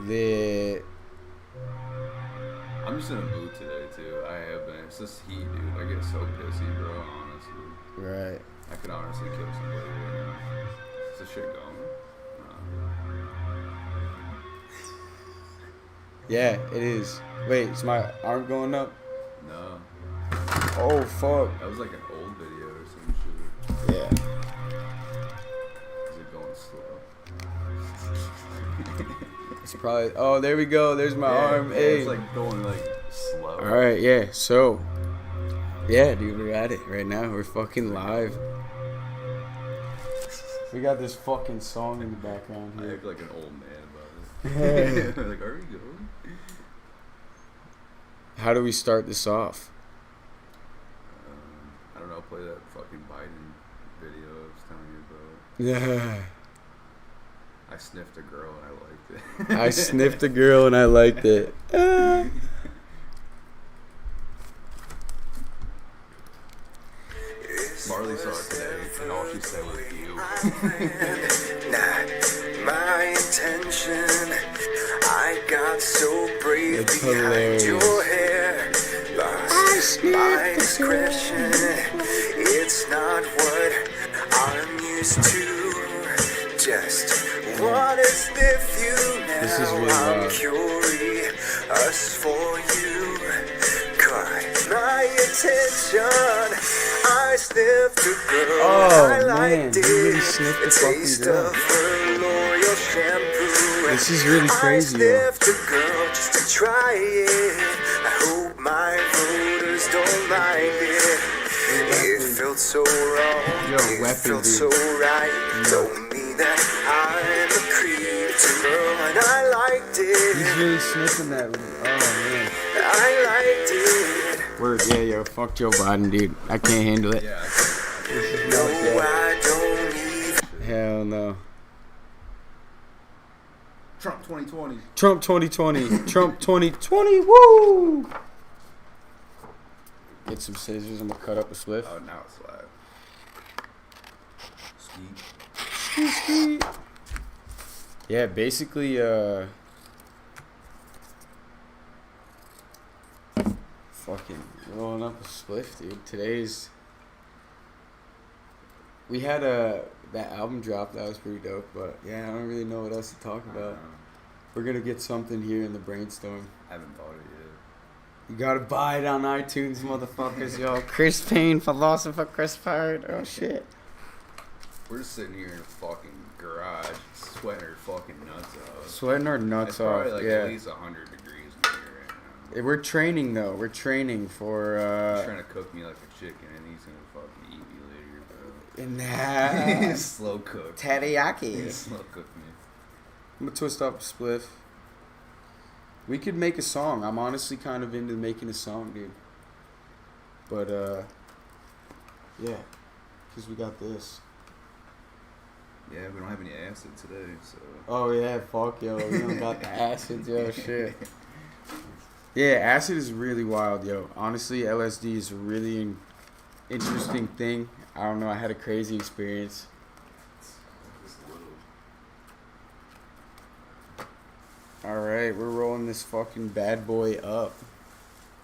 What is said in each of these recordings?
The I'm just in a mood today too. I have been. It's this heat, dude. I get so pissy, bro. Honestly, right. I could honestly kill somebody right now. Is this shit going? Yeah, it is. Wait, is my arm going up? No. Oh fuck. That was like an old video or some shit. Yeah. Is it going slow? It's probably. Oh, there we go. There's my arm. Yeah, Hey. it's like going like slow. All right. Yeah. So. Yeah, dude, we're at it right now. We're fucking live. We got this fucking song in the background I here. act like an old man about Hey. it. Like, are we going? How do we start this off? I don't know. Play that fucking Biden video I was telling you about. Yeah. I sniffed a girl and I liked it. I sniffed a girl and I liked it. Marley saw it today, and all she said was "you." Not my intention. I got so brave It's behind hilarious. your hair. Lost my discretion. It's not what I'm used to. Just wanna sniff you now. This is really I'm loud. curious for you. Caught my attention. I sniffed a girl. Oh, I man, liked you really it. sniffed the The fucking taste girl. of her loyal shampoo. This is really crazy, I yo. sniffed a girl just to try it. I hope my voters don't mind it. It felt so wrong. Yo, It weapon, felt dude. so right. Told me that I'm a creep to girl, and I liked He's it. really sniffing that. Oh man. I liked it. Word, yeah, yo, fuck Joe Biden, dude. I can't handle it. Yeah, No, I don't need. Hell no. Trump 2020. Trump 2020. Trump 2020. Woo! Get some scissors. I'm gonna cut up a spliff. Oh, now it's live. Skeet. Yeah, basically, fucking rolling up a spliff, dude. Today's. We had that album drop that was pretty dope, but yeah, I don't really know what else to talk about. We're gonna get something here in the brainstorm. I haven't bought it yet. You gotta buy it on iTunes, motherfuckers, yo. Chris Payne, philosopher Chris Payne. Oh shit. We're just sitting here in a fucking garage, sweating our fucking nuts off. Sweating our It's nuts probably off. like Yeah. at least 100 degrees in here right now. We're training though. We're training for He's trying to cook me like a chicken, and he's gonna fucking eat me later, bro. in that Slow cook. teriyaki. Slow cook me. I'm gonna twist up a spliff. We could make a song. I'm honestly kind of into making a song, dude. But yeah, cause we got this. Yeah, we don't have any acid today, so. Oh yeah, fuck yo, we don't got the acid, yo, shit. Yeah, acid is really wild, yo. Honestly, LSD is a really interesting thing. I don't know, I had a crazy experience. Just a little. Alright, we're rolling this fucking bad boy up.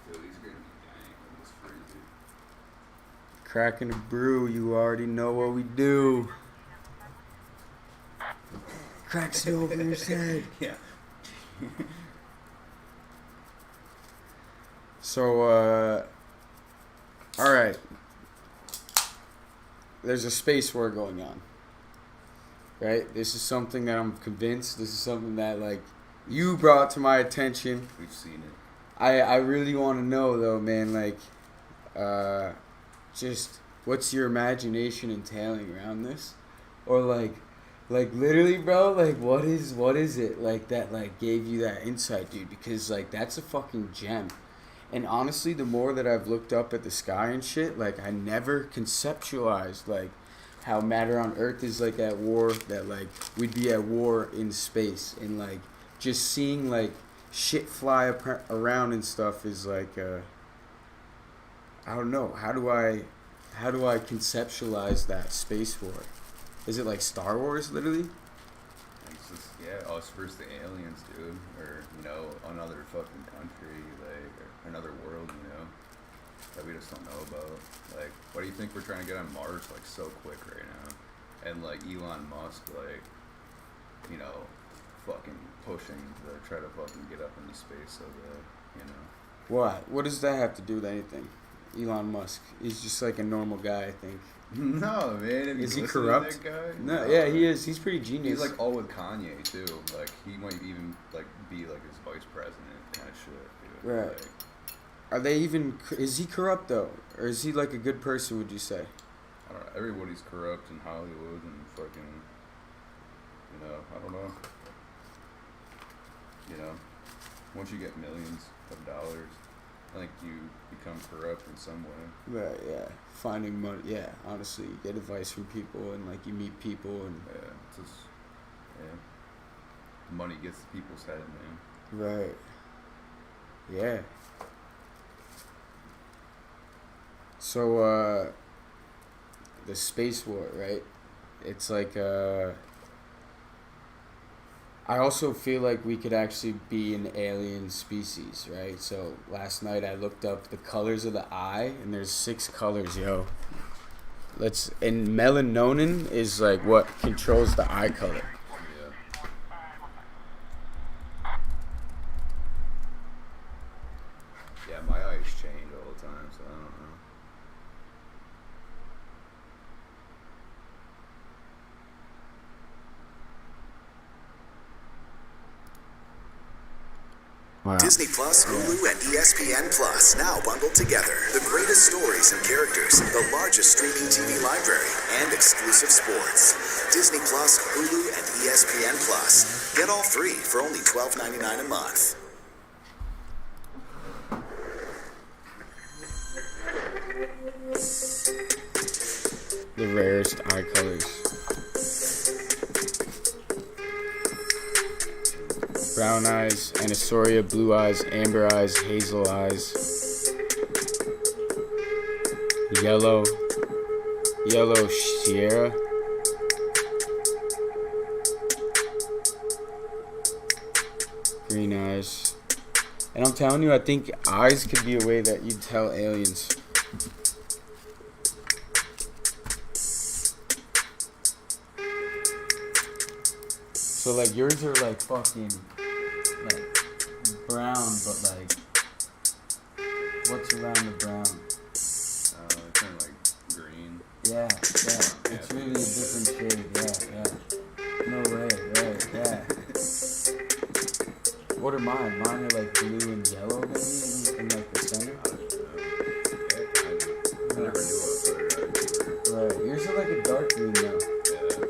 Yo, these are gonna be dang almost free, dude. Cracking a brew, you already know what we do. Cracks it over his head. Yeah. So, alright. There's a space war going on. Right? This is something that I'm convinced, this is something that, like, you brought to my attention. We've seen it. I really want to know, though, man, like, just what's your imagination entailing around this? Or, like literally, bro, like, what is it, like, that, like, gave you that insight, dude? Because, like, that's a fucking gem. And honestly, the more that I've looked up at the sky and shit, like, I never conceptualized, like, how matter on Earth is, like, at war, that, like, we'd be at war in space. And, like, just seeing, like, shit fly around and stuff is, like, I don't know. How do I conceptualize that space war? Is it like Star Wars, literally? It's just, Yeah, us versus the aliens, dude. Or, you know, another fucking country, like, or another world, you know, that we just don't know about. Like, why do you think we're trying to get on Mars, like, so quick right now? And, like, Elon Musk, like, you know, fucking pushing to try to fucking get up into space so that, you know. What? What does that have to do with anything? Elon Musk. He's just like a normal guy, I think. No, man. Have you Is he listened to corrupt? that guy? No, yeah, he is. He's pretty genius. He's like all with Kanye too. Like he might even like be like his vice president kind of shit, dude. Right. Like, Are they even? Is he corrupt though, or is he like a good person? Would you say? I don't know. Everybody's corrupt in Hollywood and fucking. You know, I don't know. You know, once you get millions of dollars, I think you become corrupt in some way. Right. Yeah. Finding money. Yeah. Honestly, you get advice from people and like you meet people and. Yeah. It's just. Yeah. Money gets to people's head, man. Right. Yeah. So, the space war, right? It's like, I also feel like we could actually be an alien species, right? So, last night I looked up the colors of the eye, and there's 6 colors, yo. And melatonin is like what controls the eye color. Yeah, my eyes change all the time, so I don't know. Wow. Disney Plus, Hulu, and ESPN Plus now bundled together. The greatest stories and characters, the largest streaming TV library, and exclusive sports. Disney Plus, Hulu, and ESPN Plus. Get all 3 for only $12.99 a month. The rarest eye colors. Brown eyes, Anisoria, blue eyes, amber eyes, hazel eyes. Yellow Sierra. Green eyes. And I'm telling you, I think eyes could be a way that you'd tell aliens. So like yours are like fucking like brown, but like what's around the brown? Kind of like green. Yeah. It's really a different shade. Yeah. No way, right? Yeah. What are mine? Mine are like blue and yellow, maybe in like the center. I never knew what color eyes were. Right. Yours are like a dark green though.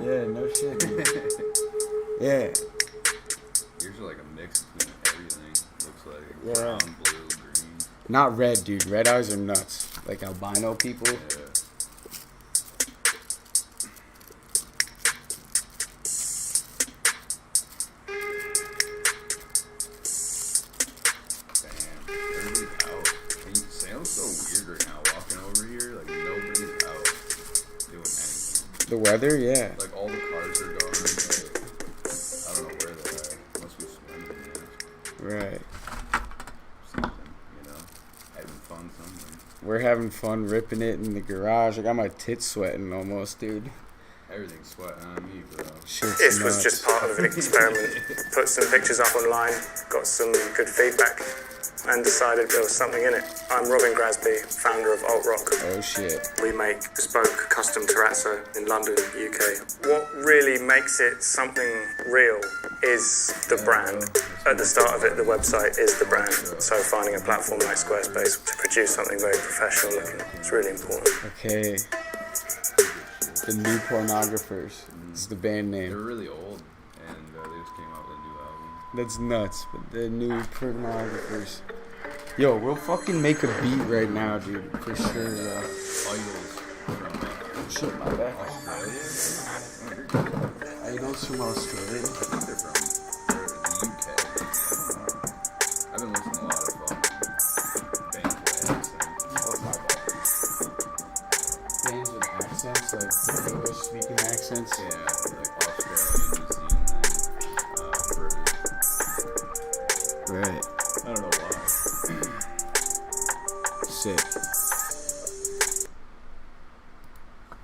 Yeah. No shit. Dude. Yeah. Yours are like a mix between everything. Looks like Yeah. brown, blue, green. Not red, dude. Red eyes are nuts. Like albino people. Yeah. Damn, everybody's out. And it sounds so weird right now walking over here. Like nobody's out doing anything. The weather, yeah. Like all the cars are gone. Like, I don't know where they're at. Must be swimming, Right. something, you know, having fun somewhere. We're having fun ripping it in the garage. I got my tits sweating almost, dude. Everything's sweating on me, bro. Shit's This was nuts. just part of an experiment. Put some pictures up online, got some good feedback, and decided there was something in it. I'm Robin Grasby, founder of Alt Rock. Oh shit. We make bespoke custom terrazzo in London, UK. What really makes it something real is the brand. At the start of it, the website is the brand. So finding a platform like Squarespace to produce something very professional looking is really important. Okay. The New Pornographers. It's the band They're name. really old, and they just came out with a new album. That's nuts. But the New Pornographers. Yo, we'll fucking make a beat right now, dude. For sure, Idols from Shit, my bad. Australia? Idols from Australia. I think they're from the UK. I've been listening to a lot of bands with accents. Oh, my bad. Bands with accents, like English speaking accents. Yeah, like Australia, New Zealand, Right. I don't know why. Sick.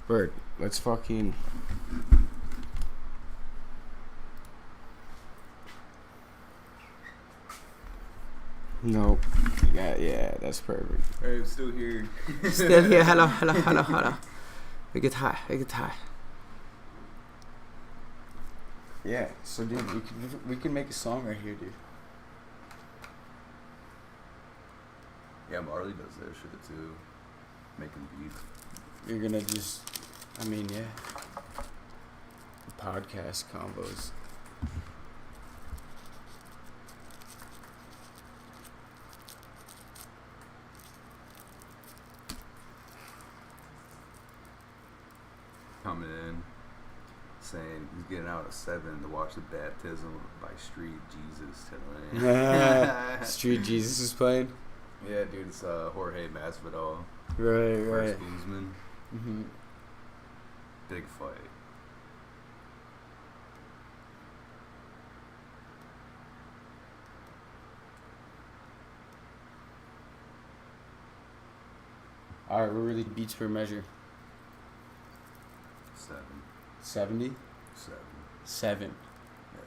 Bird, let's fucking. Nope. Yeah, that's perfect. Hey, I'm still here. Still here. Hello. Vilket high. Yeah, so dude, we can make a song right here, dude. Yeah, Marley does that shit too. Making beats. You're gonna just, yeah. Podcast combos. Coming in, saying he's getting out at 7 to watch the baptism by Street Jesus tonight. Street Jesus is playing. Yeah, dude, it's Jorge Masvidal. Right. First Guzman. Mm-hmm. Big fight. All right, we're really beats per measure. 7. 70? 7. 7. Yeah.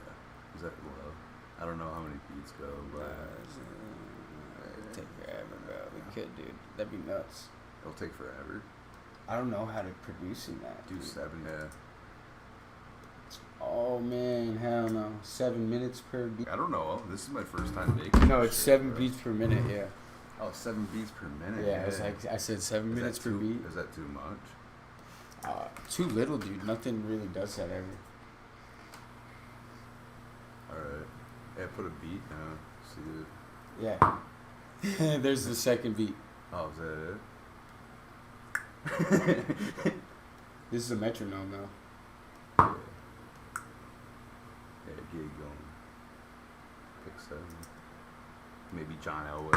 Is that low? I don't know how many beats go, but Take forever, bro. We could, dude. That'd be nuts. it'll take forever. I don't know how to produce in that. Do dude. 7, yeah. Oh man, hell no. 7 minutes per beat. I don't know. This is my first time making. No, this it's shit, 7 bro. beats per minute. Yeah. Oh, 7 beats per minute. Yeah, it's like I said, 7 Is minutes that per too, beat. Is that too much? Too little, dude. Nothing really does that ever. Alright. Yeah, put a beat now. See it. Yeah. There's the second beat. Oh, is that it? This is a metronome, though. Yeah. Yeah, get it going. Pick 7. Maybe John Elway.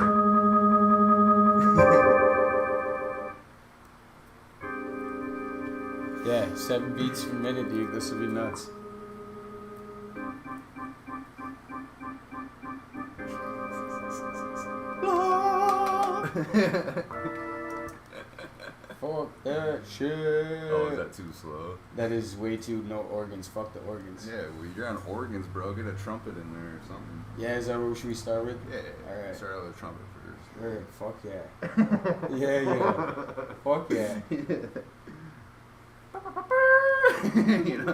Yeah, 7 beats per minute, dude. This would be nuts. Fuck that shit. Oh, is that too slow? That is way too no organs. Fuck the organs. Yeah, well, you're on organs, bro. Get a trumpet in there or something. Yeah, is that what should we start with? Yeah. Alright. Start out with a trumpet first. Alright, fuck yeah. yeah. Fuck yeah. You know?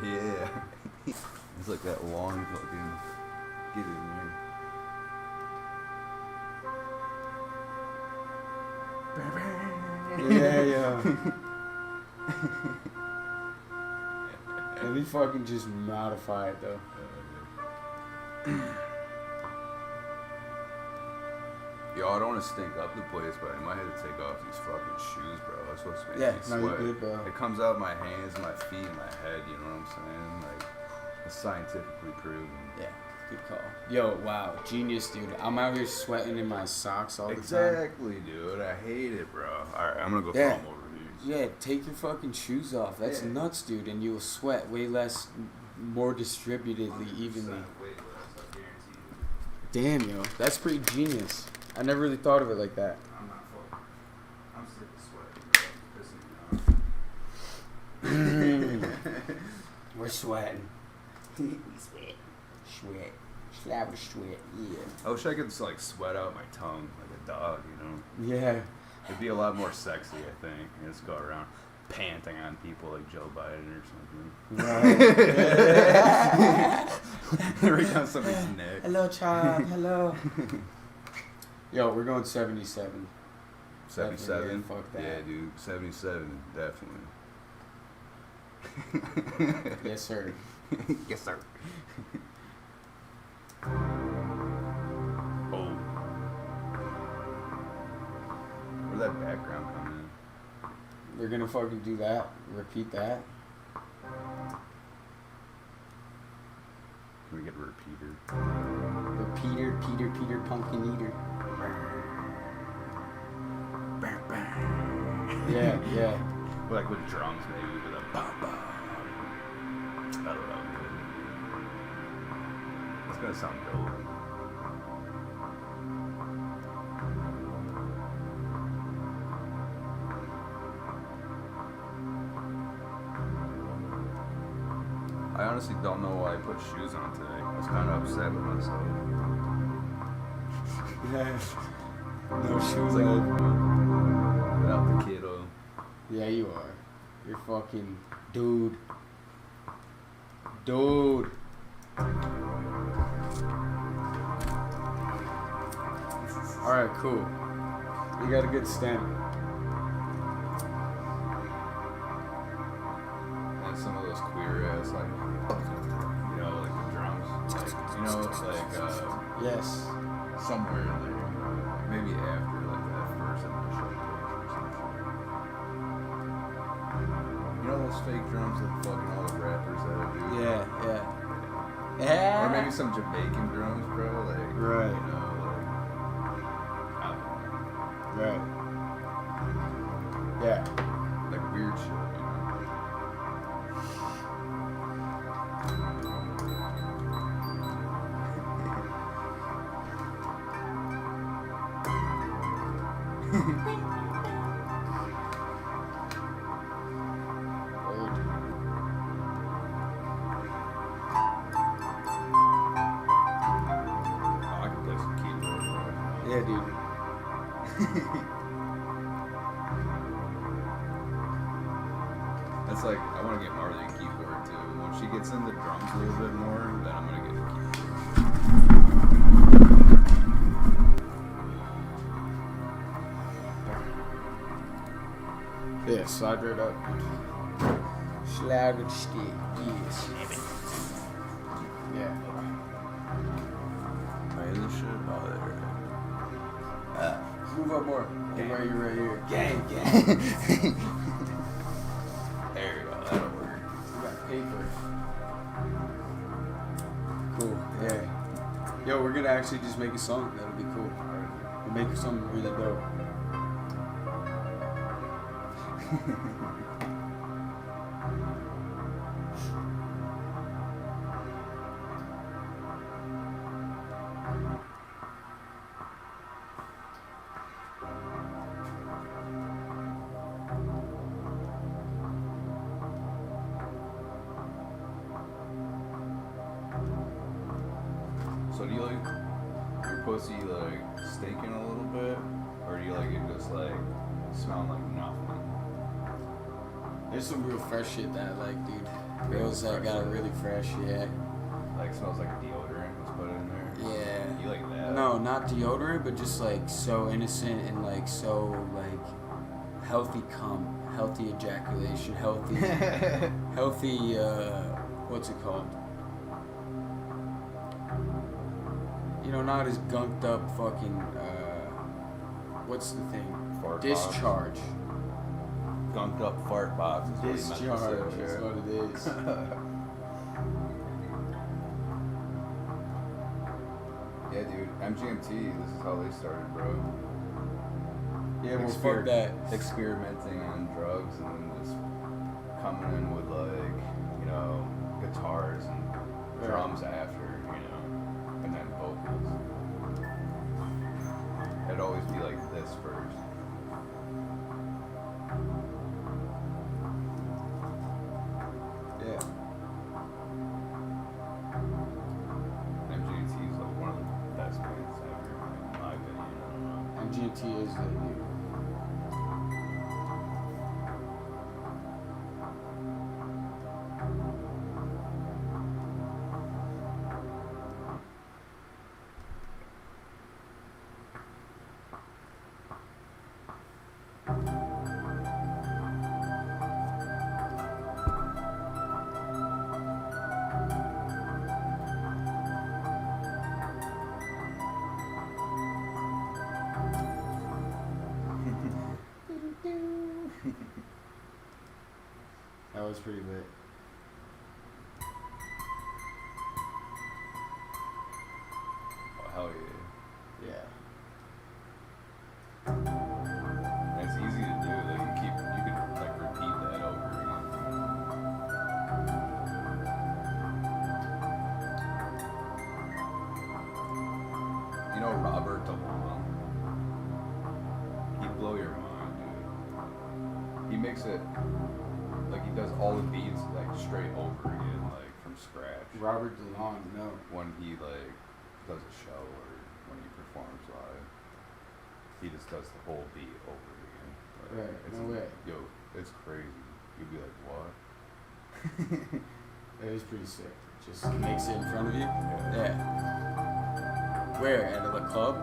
Yeah. It's like that long fucking get in there. Yeah. Let me fucking just modify it though. Yo, I don't want to stink up the place, but I might have to take off these fucking shoes, bro. That's supposed to make Yeah, me no, sweat. you're good, bro. It comes out my hands, my feet, my head, you know what I'm saying? Like, it's scientifically proven. Yeah, good call. Yo, wow, genius, dude. I'm out here sweating in my socks all the time. Exactly, dude. I hate it, bro. Alright, I'm gonna go throw them over these. Yeah, take your fucking shoes off. That's nuts, dude. And you'll sweat way less, more distributedly, evenly. Damn, yo. That's pretty genius. I never really thought of it like that. I'm not fucking. I'm sick of sweating, bro. It's pissing me off. We're sweating. We sweat. Sweat. Slab of sweat, yeah. I wish I could just, like, sweat out my tongue like a dog, you know? Yeah. It'd be a lot more sexy, I think. And just go around panting on people like Joe Biden or something. Right. Right down somebody's neck. Hello, child. Hello. Yo, we're going 77. 77? Definitely, yeah, fuck that. Yeah, dude. 77, definitely. Yes, sir. Yes, sir. Oh. Where'd that background come in? We're gonna fucking do that. Repeat that. Can we get a repeater? Peter, pumpkin eater. Yeah. Like with drums, maybe with a bum bum. I don't know, dude. It's gonna sound dope. I honestly don't know why I put shoes on today. I was kind of upset with myself. No shoes Like, on. without the kiddo. Yeah, you are. You're fucking dude. Dude. Alright, cool. You got a good stem. And some of those queer ass, like, you know, like the drums. Like, you know, it's like, Yes. somewhere in there, you know, like maybe after, like, that first initial pitch or some shit. You know those fake drums that fucking all the rappers have, dude? Yeah. Or maybe some Jamaican drums, bro, like, Right. you know, like, I don't know. Right. Yeah. Like weird shit, you know? Oh, I can play some keyboard, bro. Yeah, dude. That's like, I want to get Marley a keyboard too. When she gets into drums a little bit more, then I'm going to get a keyboard. Yeah, slide right up. Slide with the stick. Yes. Yeah. Right in the shit? Oh, there. Move up more. Get right here, right here. Gang. There you go, that'll work. We got paper. Cool. Yeah. Yo, we're gonna actually just make a song. That'll be cool. We'll make something really dope. So do you like your pussy like stinking a little bit? Or do you like it just like smelling like nothing? There's some real fresh shit that I like, dude. Girls that got it really fresh, yeah. Like smells like a deodorant was put in there? Yeah. You like that? No, not deodorant, but just like so innocent and like so like healthy cum, healthy ejaculation, healthy, what's it called? You know, not as gunked up fucking, what's the thing? Fart Discharge. box. Gunked up fart box is what he meant to say, Discharge is sure. what it is. Yeah, dude. MGMT, this is how they started, bro. Yeah, well, fuck that. Experimenting on drugs and then just coming in with like, you know, guitars and drums after, you know, and then vocals. It'd always be like this first. Yeah. MGMT is like one of the best bands ever, in my opinion. I don't know. MGT is the dude. That was pretty lit. Oh, hell yeah. Yeah. And it's easy to do. Like you could like repeat that he makes it like he does all the beats like straight over again, like from scratch. Robert DeLong, no. When he like does a show or when he performs live, he just does the whole beat over again. Like, Right, it's no way. Yo, it's crazy. You'd be like, what? It was pretty sick. Just makes it in front of you. Yeah. Yeah. Where? At a club?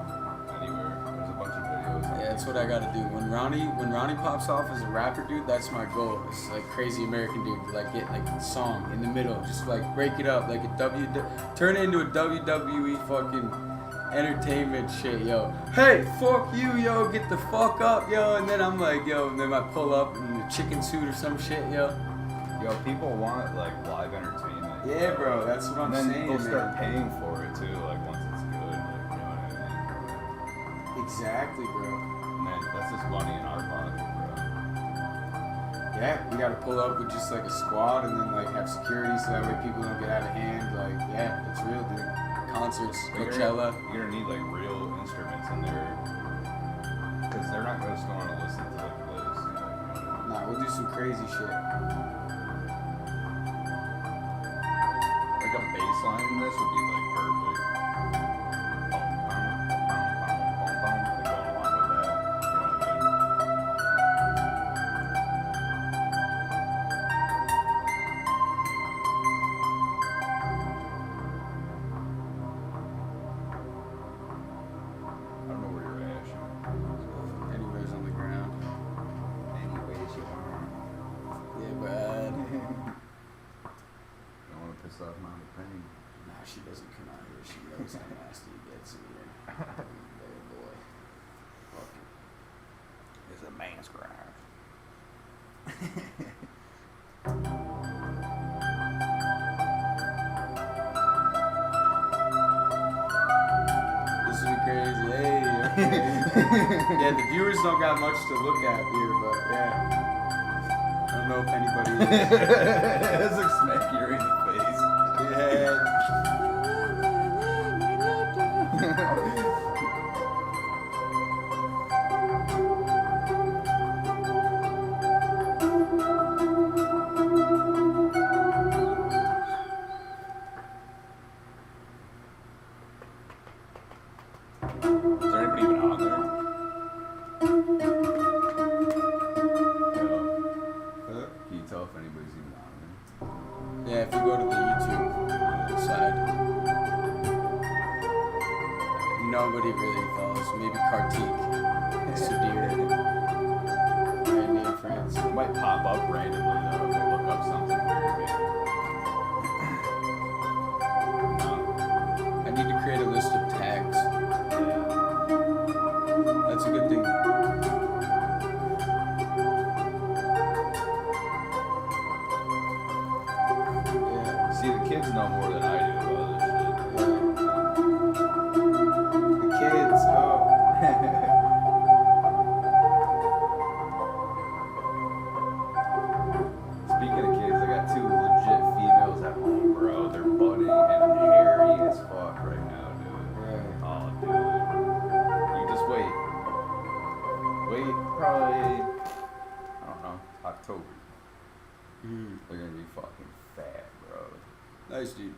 Anywhere. There's a bunch of videos. Yeah, that's what I gotta do. When Ronnie pops off as a rapper, dude, that's my goal. It's like crazy American dude, to like get like a song in the middle, just like break it up, like turn it into a WWE fucking entertainment shit, yo. Hey, fuck you, yo, get the fuck up, yo, and then I'm like, yo, and then I pull up in a chicken suit or some shit, yo. Yo, people want like live entertainment. Yeah, bro, that's what I'm saying. And then people start man. paying for it too, like once it's good, like you know what I mean? Exactly, bro. And then that's just money in our pocket, bro. Yeah, we gotta pull up with just like a squad and then like have security so that way people don't get out of hand. Like, yeah, it's real, dude. Concerts, Coachella. You're gonna need like real instruments in there, because they're not just going to listen to like this. You know what I mean? Nah, we'll do some crazy shit. Like a bass line in this would be like perfect. Like going along with that. You know what I mean? I don't know where you're at, Sean. Anyways on the ground. Anyways, you are. Yeah, bad. Don't want to piss off Mama Penny. Nah, she doesn't come out here. She knows how nasty it gets in here. Oh boy. Fuck it. It's a man's garage. This would be crazy. Hey. Yeah, the viewers don't got much to look at here, but yeah. I don't know if anybody. It's like smack you right in the face. Yeah. Is there anybody even on there? Huh? Can you tell if anybody's even on there? Yeah, if you go to the YouTube side, nobody really follows. Maybe Kartik, Sudhir, Randy and friends. It might pop up randomly though if I look up something weird. Maybe. I need to create a list of tags. That's a good thing. Yeah. See, the kids know more than I do about this shit. The kids, oh. Speaking of kids, I got two legit females at home, bro. They're budding and hairy as fuck right now, dude. Right. Oh, dude. You just wait. Wait, probably, I don't know, October. Mm. They're gonna be fucking fat, bro. Nice, dude.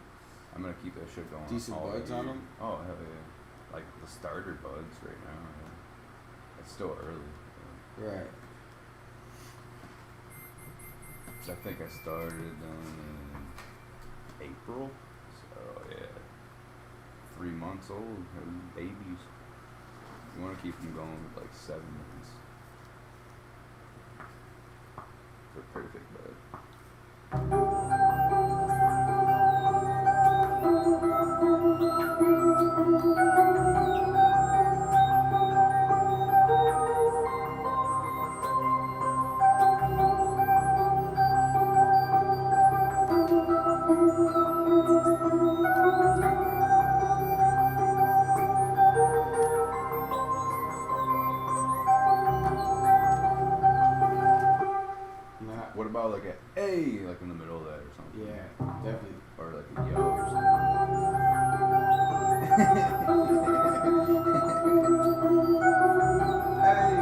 I'm gonna keep that shit going. Decent all buds year. on 'em? Oh, hell yeah. Like the starter buds right now. Yeah. It's still early. Right. I think I started in April. So, yeah. 3 months old. Having babies. You want to keep them going with like 7 months. They're perfect, bud. Nah. What about like a A, like in the middle of that or something? Yeah, definitely. Or like a yo or something. Hey!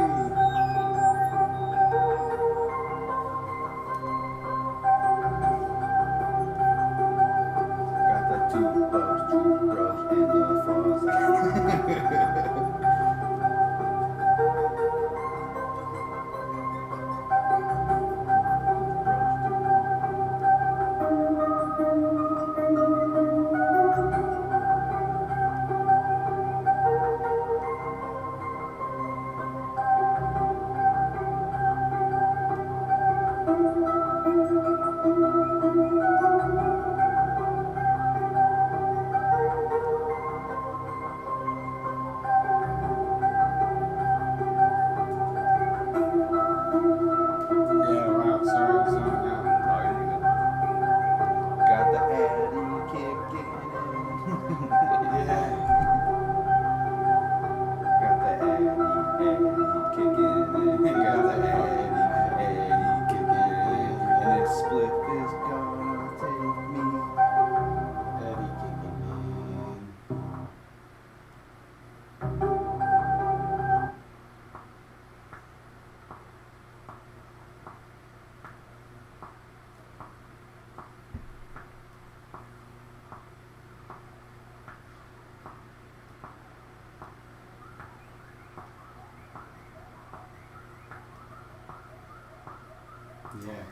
Yeah.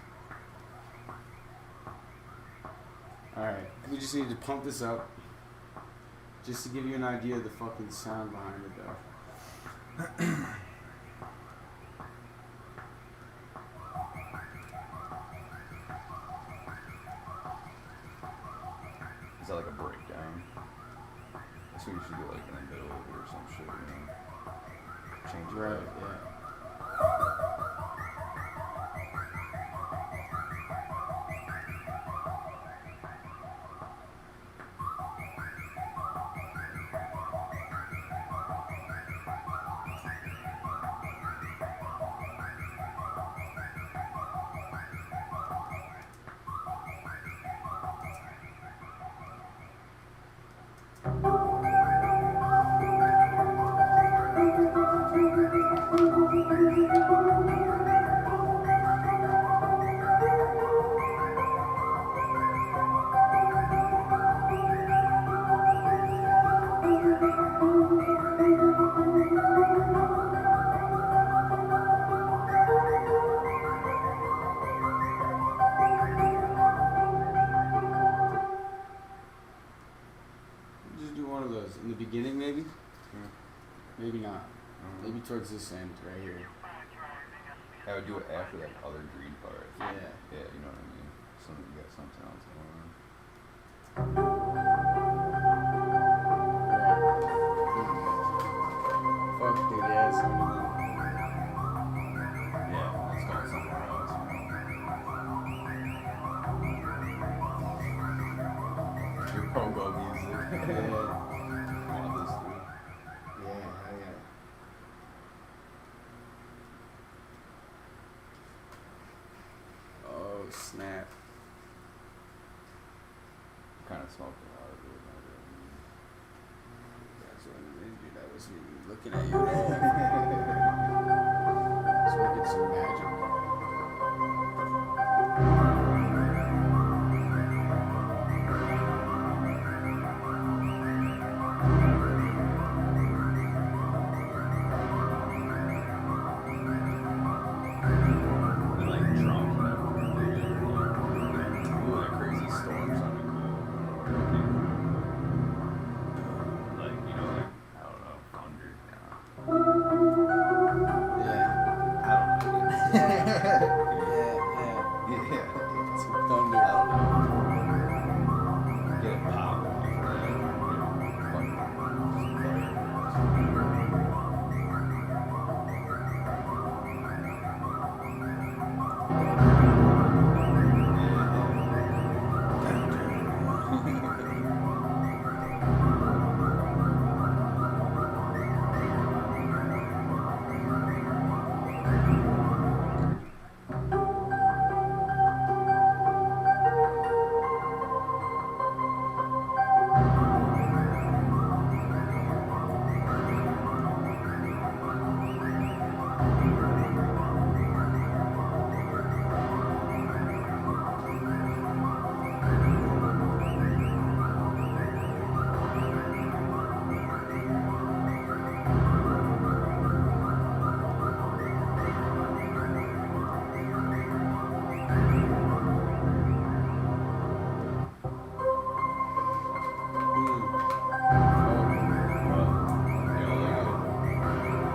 Alright, we just need to pump this up. Just to give you an idea of the fucking sound behind it, though. Is that like a breakdown? That's what you should do, like in the middle of it or some shit, you know? Change it Right, up. yeah. Just do one of those. In the beginning, maybe? Maybe not. Maybe towards this end, right here. I would do it after that other green part. Yeah. Yeah, you know what I mean? You got something else going on. Fuck, dude, yeah, it's Yeah, let's go somewhere else. Your pogo music. Yeah. Want this, dude? Yeah, hell yeah. Oh, snap. Kind of smoked a lot of it. That's what it is, dude. I wasn't even looking at you at all. It's working some magic. And like drums and everything. Ooh, that crazy storm sounded cool. Like, you know, like, I don't know, thunder. Yeah. I don't know. Yeah. Yeah. Some thunder. I don't know. Get it pop off of that.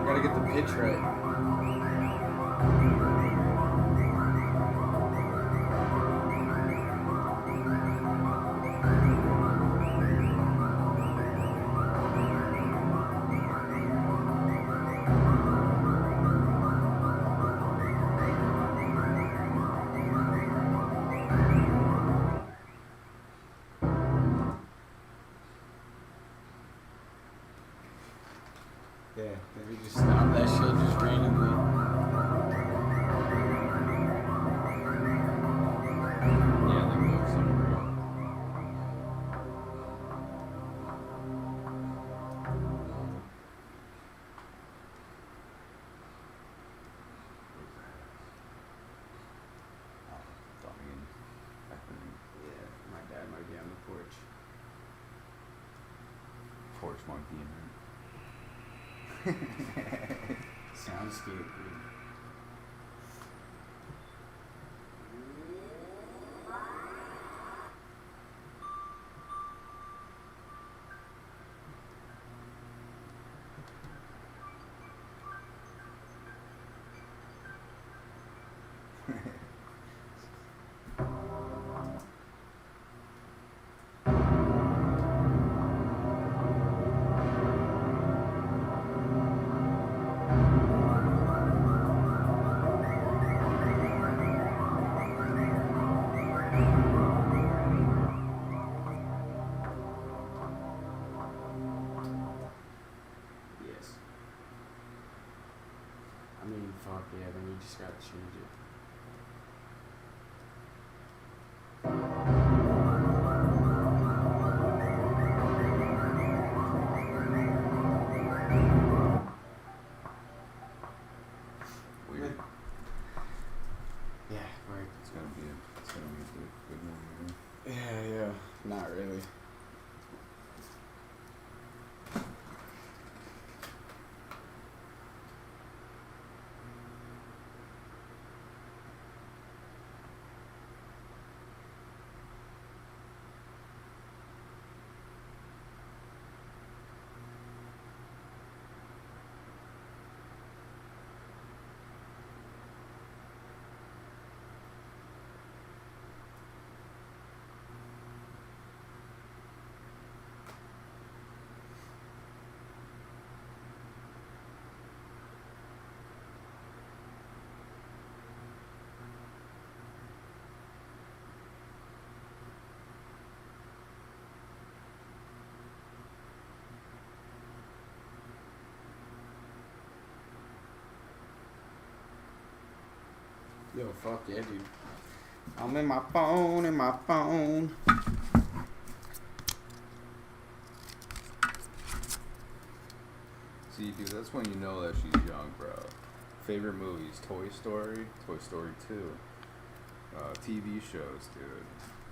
Gotta get the pitch right. Yeah, maybe just stop that shit just randomly. Yeah, like go somewhere else. Yeah, my dad might be on the porch. Porch monkey in Soundscape, dude. Yes. I mean, fuck yeah, then you just gotta change it. Weird. Yeah, right. It's gonna be a good movie. Yeah, not really. Yo, fuck yeah, dude. I'm in my phone. See, dude, that's when you know that she's young, bro. Favorite movies: Toy Story, Toy Story 2. TV shows, dude.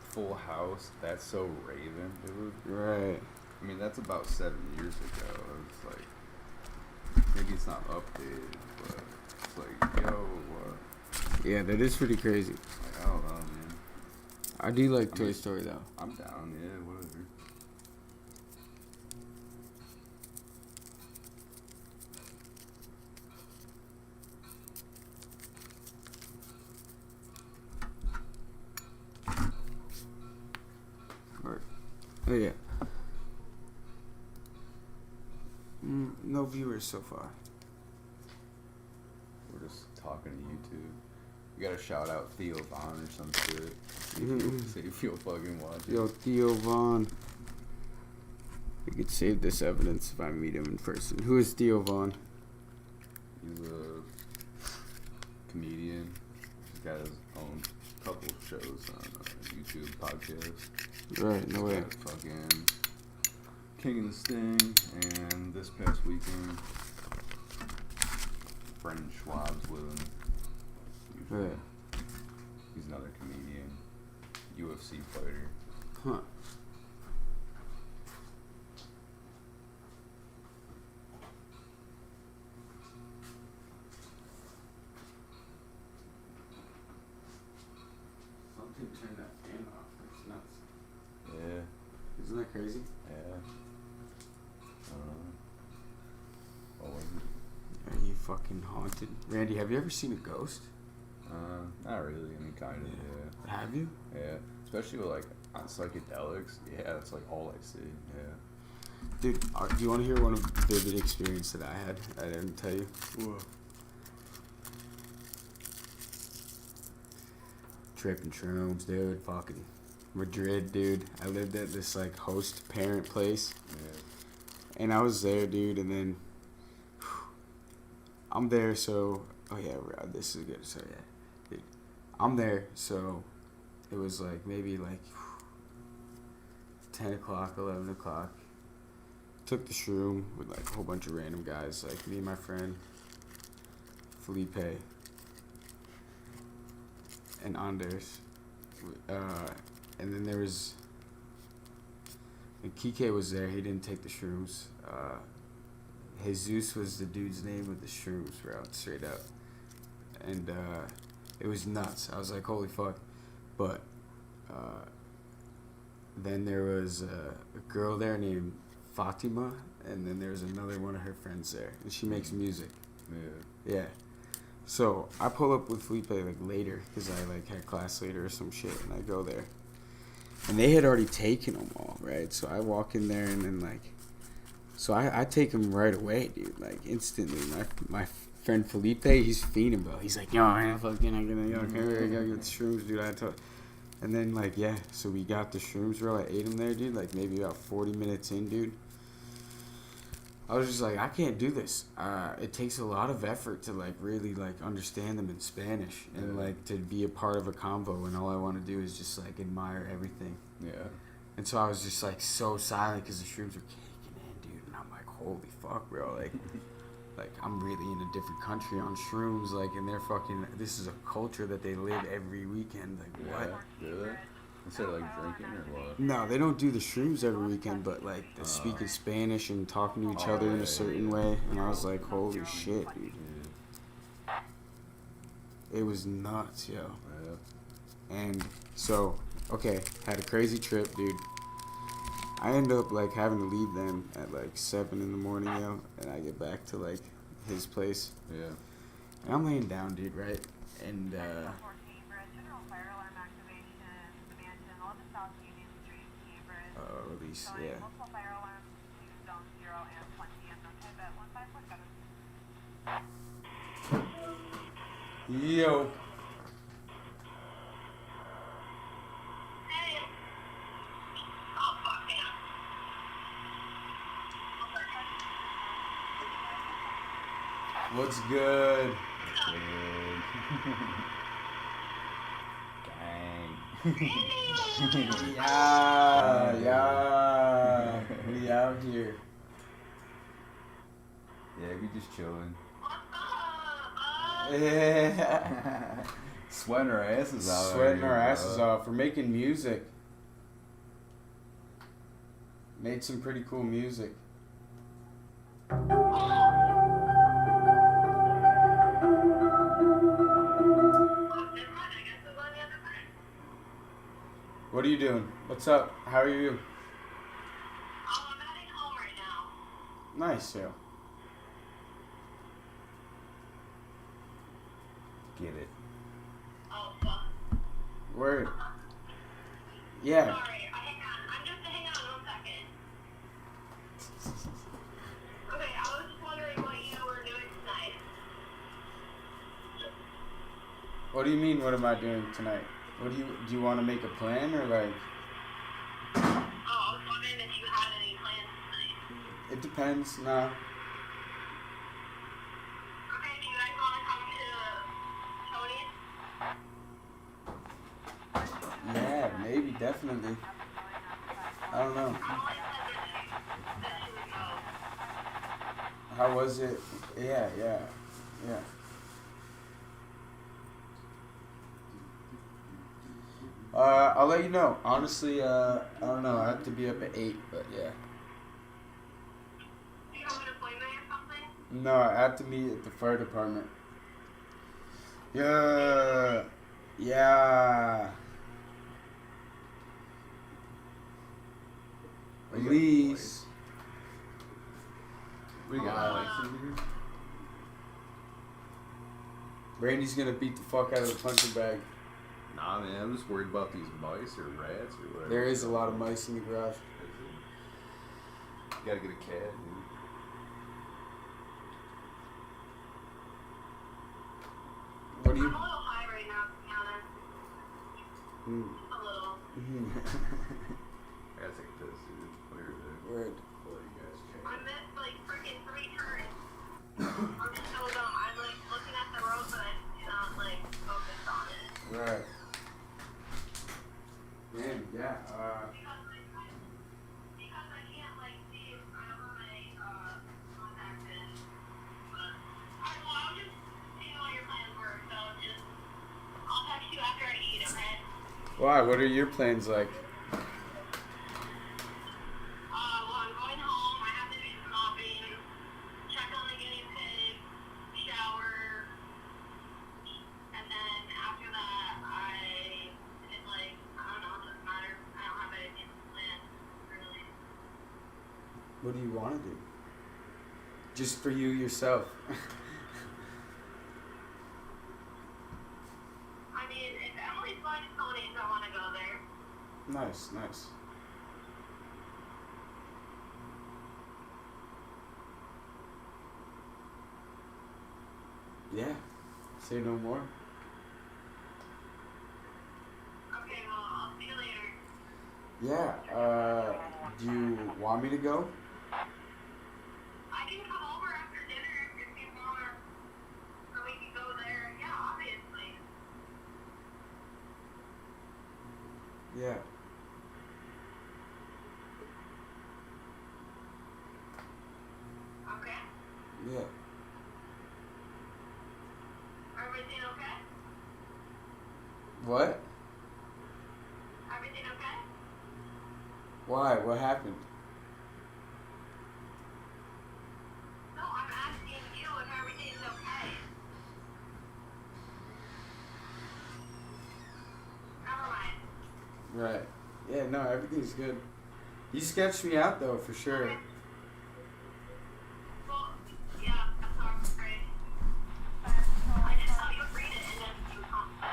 Full House. That's So Raven, dude. Right. I mean, that's about 7 years ago. It's like, maybe it's not updated, but it's like, yo, what? Yeah, that is pretty crazy. Like, I don't know, man. I do like Toy Story, though. I'm down, yeah, whatever. Right. Oh, yeah. No viewers so far. We're just talking to YouTube. You gotta shout out Theo Vaughn or some shit. See if you'll fucking watch it. Yo, Theo Vaughn. We could save this evidence if I meet him in person. Who is Theo Vaughn? He's a comedian. He's got his own couple shows on YouTube, podcasts. Right, no way. Got fucking King of the Sting, and this past weekend, Brendan Schwab's with him. Usually. Right. He's another comedian, UFC fighter. Huh. Something turned that fan off. That's nuts. Yeah. Isn't that crazy? Yeah. I don't know. What was it? Are you fucking haunted? Randy, have you ever seen a ghost? Not really. I mean, kind of, yeah. Have you? Yeah. Especially with, like, on psychedelics. Yeah, that's, like, all I see. Yeah. Dude, do you want to hear one of the vivid experience that I had? I didn't tell you. What? Tripping shrooms, dude. Fucking Madrid, dude. I lived at this, like, host parent place. Yeah. And I was there, dude, and then I'm there, so... Oh, yeah, this is good. So, yeah. Dude, I'm there, so it was, like, maybe, like, 10 o'clock, 11 o'clock. Took the shroom with, like, a whole bunch of random guys, like me and my friend Felipe and Anders. And then there was... And Kike was there. He didn't take the shrooms. Jesus was the dude's name with the shrooms, bro. Straight up. And it was nuts. I was like, holy fuck. But then there was a girl there named Fatima. And then there was another one of her friends there. And she makes music. Yeah. Yeah. So I pull up with Felipe like later because I like had class later or some shit, and I go there, and they had already taken them all, right? So I walk in there and then like, so I take them right away, dude, like instantly. My friend Felipe, he's fiending, bro. He's like, yo, man, fucking, I gotta get the shrooms, dude. And then like, yeah, so we got the shrooms, bro. I ate them there, dude. Like maybe about 40 minutes in, dude. I was just like, I can't do this. It takes a lot of effort to like really like understand them in Spanish and like to be a part of a convo, and all I want to do is just like admire everything. Yeah. And so I was just like so silent because the shrooms were kicking in, dude. And I'm like, holy fuck, bro. Like, like I'm really in a different country on shrooms. Like, and they're fucking. This is a culture that they live every weekend. Like, what? Do they? Instead of like drinking or what? No, they don't do the shrooms every weekend, but like they're speaking Spanish and talking to each other in a certain way. And I was like, holy shit, dude. It was nuts, yo. Yeah. And so, okay, had a crazy trip, dude. I end up like having to leave them at like 7 in the morning, yo. And I get back to like his place. Yeah. And I'm laying down, dude, right? And release, yeah. Yo. What's good? Gang. Yeah. We out here. Yeah, we just chilling. Yeah. Sweating our asses out. Sweating our asses off. We're making music. Made some pretty cool music. What are you doing? What's up? How are you? I'm heading home right now. Nice, yo. Get it. Oh, fuck. Word. Yeah. Sorry, I'm just hang on 1 second. Okay, I was just wondering what you were doing tonight. What do you mean, what am I doing tonight? Do you want to make a plan or like? Oh, I was wondering if you had any plans tonight. It depends, nah. Okay, do you guys want to come to Tony's? Yeah, maybe, definitely. I don't know. Molly said that she would go. How was it? Yeah. I'll let you know. Honestly, I don't know. I have to be up at 8, but yeah. Do you have an appointment or something? No, I have to meet at the fire department. Yeah. Please. We got lights in here. Brandy's gonna beat the fuck out of the punching bag. Nah, man, I'm just worried about these mice or rats or whatever. There is a lot of mice in the garage. You gotta get a cat, dude. What do you? I'm a little high right now, to be honest. A little. I gotta take this, dude. Where is it? Word. I'll let you guys check. I missed like freaking 3 turns. I'm just so dumb. I'm like looking at the road, but I cannot like focus on it. Right. Man, yeah. Because I can't like see if I don't have my contacts in. But alright, well I'll just see what your plans were. So just I'll text you after I eat, okay? Why? What are your plans like? Well I'm going home. I have to do some mopping, check on the guinea pig, shower, and then after that I did like I don't know, it doesn't matter. I don't have anything planned really. What do you want to do? Just for you yourself. Emily's going to Tony's. I want to go there. Nice, nice. Yeah. Say no more. Okay, well, I'll see you later. Yeah. Do you want me to go? I can come over after dinner if you want, or we can go there. Yeah, obviously. Yeah. Okay. Yeah. Everything okay? What? Everything okay? Why? What happened? No, I'm asking you if everything's okay. Never mind. Right. Yeah, no, everything's good. You sketched me out though, for sure. Well, yeah, that's all right. I just thought you would read it and then you would come. I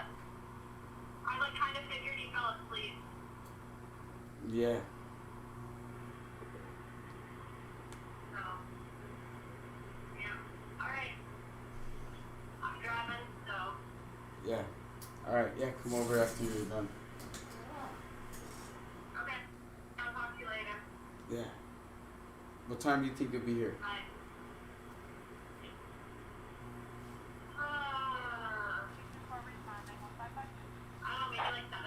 kind of figured you fell asleep. Yeah. So, yeah. Alright. I'm driving, so. Yeah. Alright, yeah, come over after you're done. Okay. I'll talk to you later. Yeah. What time do you think you'll be here? Bye. I don't know, maybe like 7.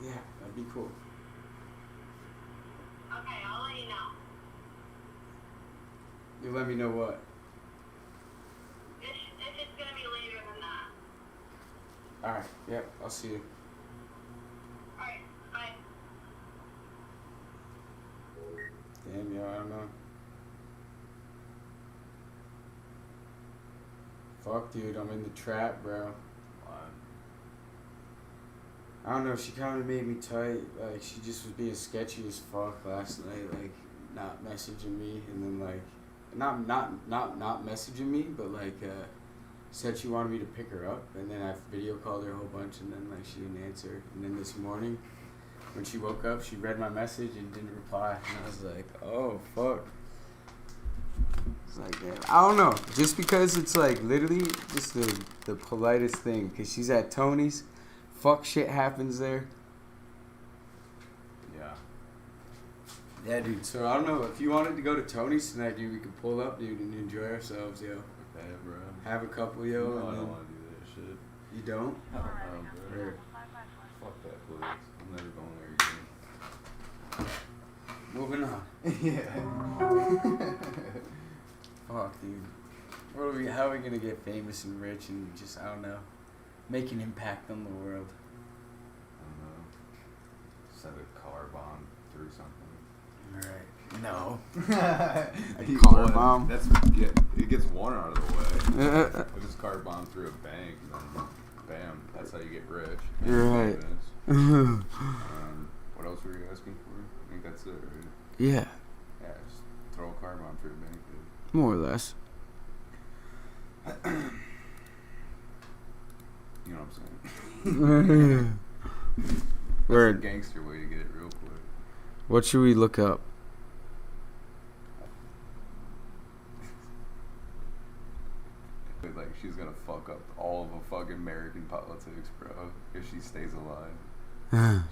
Yeah, that'd be cool. Okay, I'll let you know. You let me know what? If it's gonna be later than that. Alright, yep, I'll see you. Alright, bye. Damn, yo, I don't know. Fuck, dude, I'm in the trap, bro. Why? I don't know, she kind of made me tight. Like, she just was being sketchy as fuck last night, like, not messaging me, and then, like, not messaging me, but, like, said she wanted me to pick her up, and then I video called her a whole bunch, and then, like, she didn't answer. And then this morning, when she woke up, she read my message and didn't reply, and I was like, oh, fuck. It's like, damn. I don't know, just because it's, like, literally just the politest thing, because she's at Tony's, fuck shit happens there. Yeah. Yeah, dude, so I don't know, if you wanted to go to Tony's tonight, dude, we could pull up, dude, and enjoy ourselves, yo. Okay, bro. Have a couple, yo, No, I and don't then... want to do that shit. You don't? Hell no, bro. Or Fuck that place. I'm never going there again. moving on. Yeah. Fuck, dude. How are we gonna get famous and rich and just, I don't know, make an impact on the world? I don't know. Send a car bomb through something. Alright. No. A car bomb? That's it gets one out of the way. If it's car bomb through a bank, then bam, that's how you get rich. You're right. What else were you asking for? I think that's it, right? Yeah, Yeah, just throw a car bomb through a bank, dude. more or less. You know what I'm saying? That's a Word. gangster way to get it real quick. What should we look up? Like, she's gonna fuck up all of fucking American politics, bro, if she stays alive.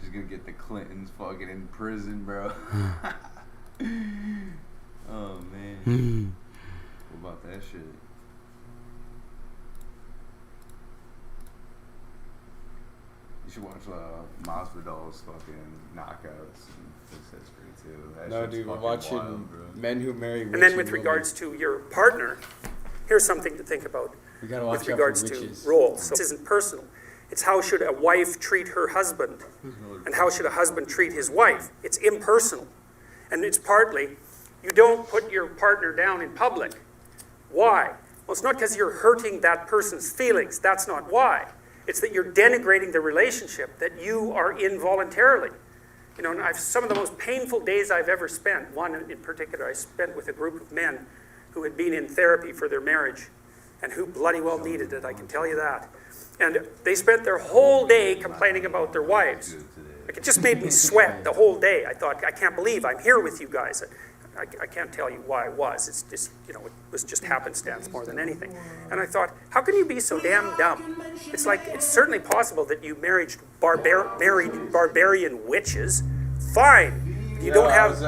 She's gonna get the Clintons fucking in prison, bro. Oh, man. What about that shit? You should watch Masvidal's fucking knockouts and fix history, too. That No, shit's dude, we're fucking watching wild, bro. Men Who Marry Witches. And then with regards to your partner, here's something to think about we gotta watch with out regards for to witches. roles. So this isn't personal. It's how should a wife treat her husband, and how should a husband treat his wife. It's impersonal. And it's partly, you don't put your partner down in public. Why? Well, it's not because you're hurting that person's feelings. That's not why. It's that you're denigrating the relationship that you are in voluntarily. You know, and some of the most painful days I've ever spent, one in particular I spent with a group of men who had been in therapy for their marriage and who bloody well needed it, I can tell you that, And they spent their whole day complaining about their wives. Like, it just made me sweat the whole day. I thought, I can't believe I'm here with you guys. I can't tell you why I was. It's just, you know, it was just happenstance more than anything. And I thought, how can you be so damn dumb? It's like, it's certainly possible that you married barbarian witches. Fine. You don't have,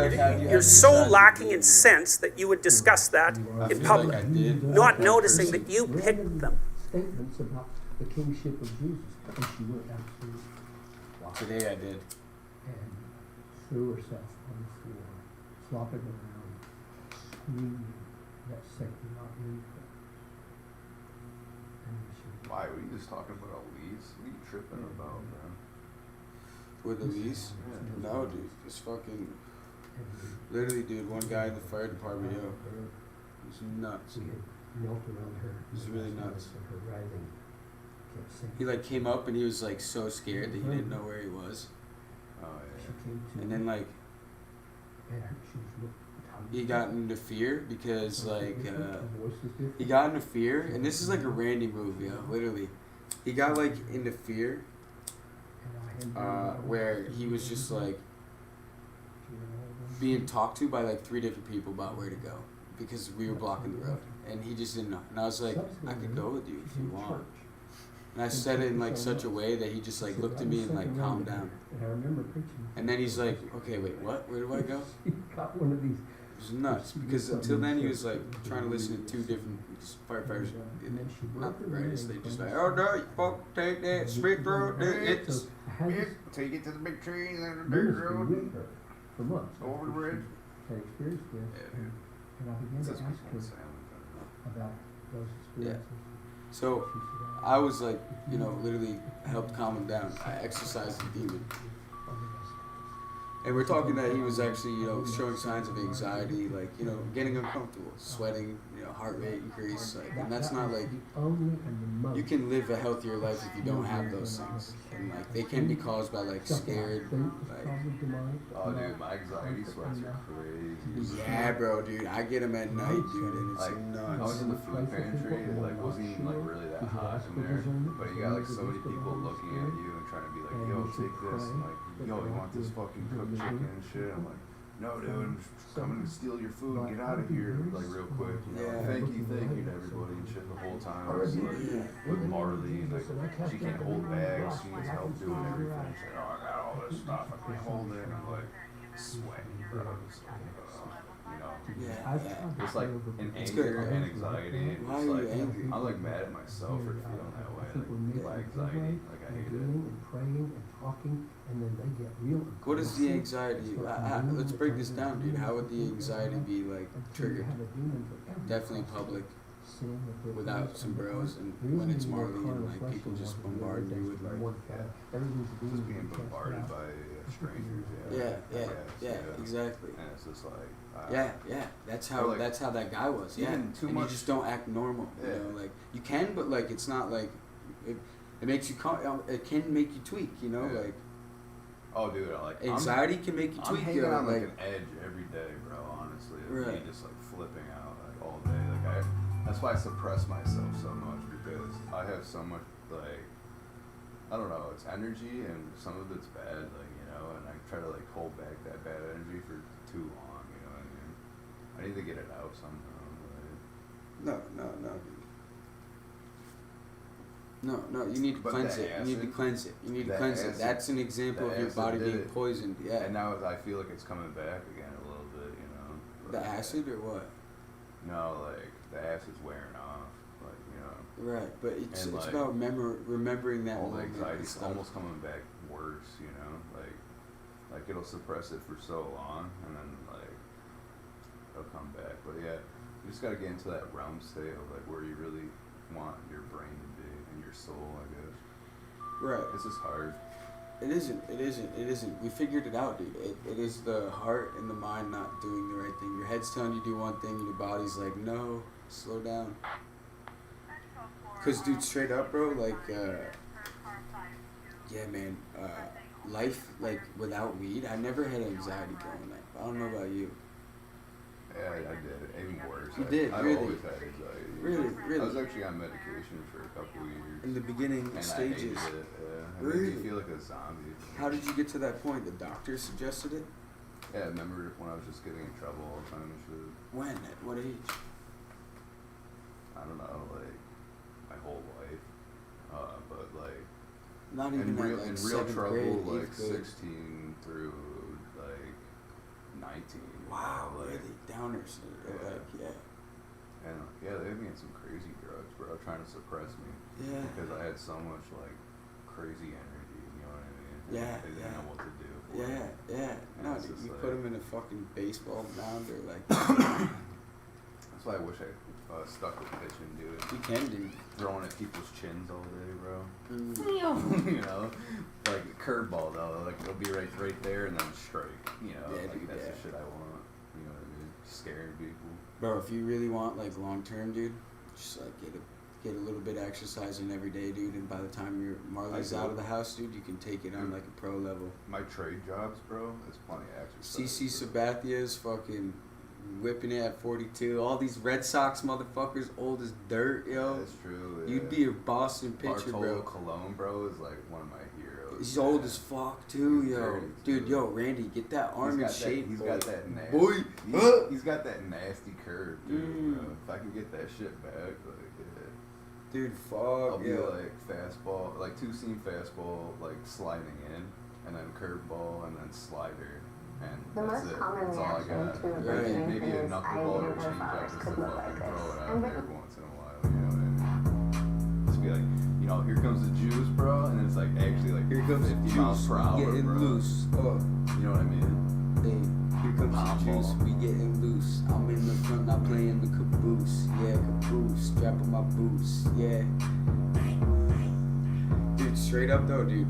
you're so lacking in sense that you would discuss that in public, not noticing that you picked them. Statements about the kingship of Jesus, and she went absolutely wild. Today I did. And threw herself on the floor, flopping around, screaming that Satan would not leave her. And she, Why? Were you just talking about Elise? What are you tripping about, man? With Elise? Yeah. No, dude. It's fucking... Literally, dude, one guy in the fire department, yo. He's nuts. we had knelt around her. It's really nuts. And her writhing kept sinking. He, like, came up and he was, like, so scared that he didn't know where he was. Oh, She yeah. came to And then, like, and she was looking. he got into fear because, like, the voice was different. he got into fear, and this is like a Randy move, yo, literally. He got, like, into fear, And I had where he was just, like, being talked to by, like, 3 different people about where to go because we were blocking the road, and he just didn't know. And I was like, I could go with you if you want. And I said it in, like, such a way that he just, like, looked at me and, like, calmed down. And I remember preaching. And then he's like, okay, wait, what? Where do I go? He got one of these. It was nuts because until then he was, like, trying to listen to 2 different firefighters. And then she Not the broke her greatest. They leg just from like, the- oh no, you fuck, take that, speak through it. So I had this Till you get to the big tree and then the dirt ministry road. with her for months. Over the bridge. Had experienced this, Yeah. and I began This to is ask her about those experiences. So She said, I was like, you know, literally helped calm him down. I exorcised the demon. And we're talking that he was actually, you know, showing signs of anxiety, like, you know, getting uncomfortable, sweating, you know, heart rate increase, like, and that's not like, you can live a healthier life if you don't have those things. And like, they can be caused by like scared, like, Oh, dude, my anxiety sweats are crazy. yeah, bro, dude, I get them at night, dude, and it's Like, I was nuts. in the food pantry, it like wasn't even like really that hot in there, but you got like so many people looking at you and trying to be like, yo, take this, and like, yo, you want this fucking cooked chicken and shit? I'm like, no, dude, I'm just coming to steal your food and get out of here, like real quick. You know, like, Yeah. thank you to everybody and shit the whole time. I was like with Marley, and like she can't hold bags, she needs help doing everything. She's like, oh, I got all this stuff, I can't hold it. And I'm like sweating, bro. Just like, you know. Yeah, yeah. It's like an It's anger good. and anxiety. And Why it's are you like, angry? I'm like mad at myself for feeling that way. Like my anxiety, like I hate it. And praying and talking, and then they get real. What is the anxiety? Let's break this down, dude. How would the anxiety be like triggered? Definitely public, without some bros, and when it's Marley and like people just bombarding you with like, Just being bombarded by strangers. yeah, exactly. And it's just like, Yeah, that's how like, that guy was. Yeah, even too and much- you just don't act normal. Yeah. You know, like you can, but like it's not like it makes you. It can make you tweak. You know, Yeah. like oh, dude, like anxiety can make you I'm tweak. hanging Yo, on like like an edge every day, bro. Honestly, of Right. me just like flipping out like all day. Like that's why I suppress myself so much because I have so much like I don't know. It's energy and some of it's bad, like you know. And I try to like hold back that bad energy for too long. You know what I mean? I need to get it out somehow. Like, No, you need to But cleanse the it. You need to acid- cleanse it. You need to the cleanse it. acid- That's an example the of your acid body did being it. poisoned. Yeah. And now I feel like it's coming back again a little bit. You know. The Like, acid or what? No, like the acid's wearing off. Like you know. Right, but it's And, it's like, about remembering that all the moment and anxiety's stuff. almost coming back worse, you know, like it'll suppress it for so long and then like it'll come back. But yeah, you just gotta get into that realm state of like where you really want your brain to be and your soul, I guess. Right. This is hard. It isn't. We figured it out, dude. It is the heart and the mind not doing the right thing. Your head's telling you to do one thing, and your body's like, no, slow down. Cause, dude, straight up, bro, like, yeah, man, life, like, without weed, I never had anxiety growing up. I don't know about you. Yeah, I did. Even worse. You did, I've really? always had anxiety. Really? I was actually on medication for a couple of years. In the beginning and stages. I hated it. Yeah. It Really? made me feel like a zombie. How did you get to that point? The doctor suggested it? Yeah, I remember when I was just getting in trouble all the time and shit. When? At what age? I don't know, like my whole life. But like Not even in real, at like in real 7th trouble, grade, like 8th grade. 16 through like 19. Wow, like, really? Downers. Yeah. Like, yeah. And yeah, they had me on some crazy drugs, bro, trying to suppress me. Yeah. Because I had so much like crazy energy, you know what I mean? Yeah, They didn't yeah. know what to do. Yeah, yeah. And No, it's dude, just you like- put them in a fucking baseball mound or like. That's why I wish I stuck with pitching, dude. You can, dude. Throwing at people's chins all day, bro. Mm. You know, like curveball though, like it'll be right there and then straight. You know, Yeah, like dude, that's yeah. the shit I want. You know what I mean? Scaring people. Bro, if you really want like long term, dude, just like get a little bit of exercise in every day, dude, and by the time your Marley's I do. out of the house, dude, you can take it on like a pro level. My trade jobs, bro, there's plenty of exercise. CC bro. Sabathia is fucking whipping it at 42. All these Red Sox motherfuckers old as dirt, yo. That's true. Yeah. You'd be a Boston pitcher, Bartolo bro. Colon, bro, is like one of my heroes. He's old as fuck too, He's yo. dirty, Dude, too. yo, Randy, get that arm in shape, He's boy. got that nasty. Boy, He's got that nasty curve, dude. Mm. Bro. If I can get that shit back, like, yeah. dude, I'll fuck, be yo. like fastball, like two-seam fastball, like sliding in, and then curveball, and then slider, and The that's most it. common That's all I reaction got. to a Right. break-in Maybe a is I knuckleball or a never changeup flowers just to could look fucking like throw this. it out And there but every once in a while. You know what I mean? Just be like, you know, here comes the juice, bro, and it's like actually like Here comes the 50 miles juice, per we hour, getting bro. loose. Oh, You know what I mean? hey, here comes the Pom juice, ball. we getting loose. I'm in the front, not playing the caboose. Yeah, caboose, strapping my boots. Yeah. Dude, straight up though, dude.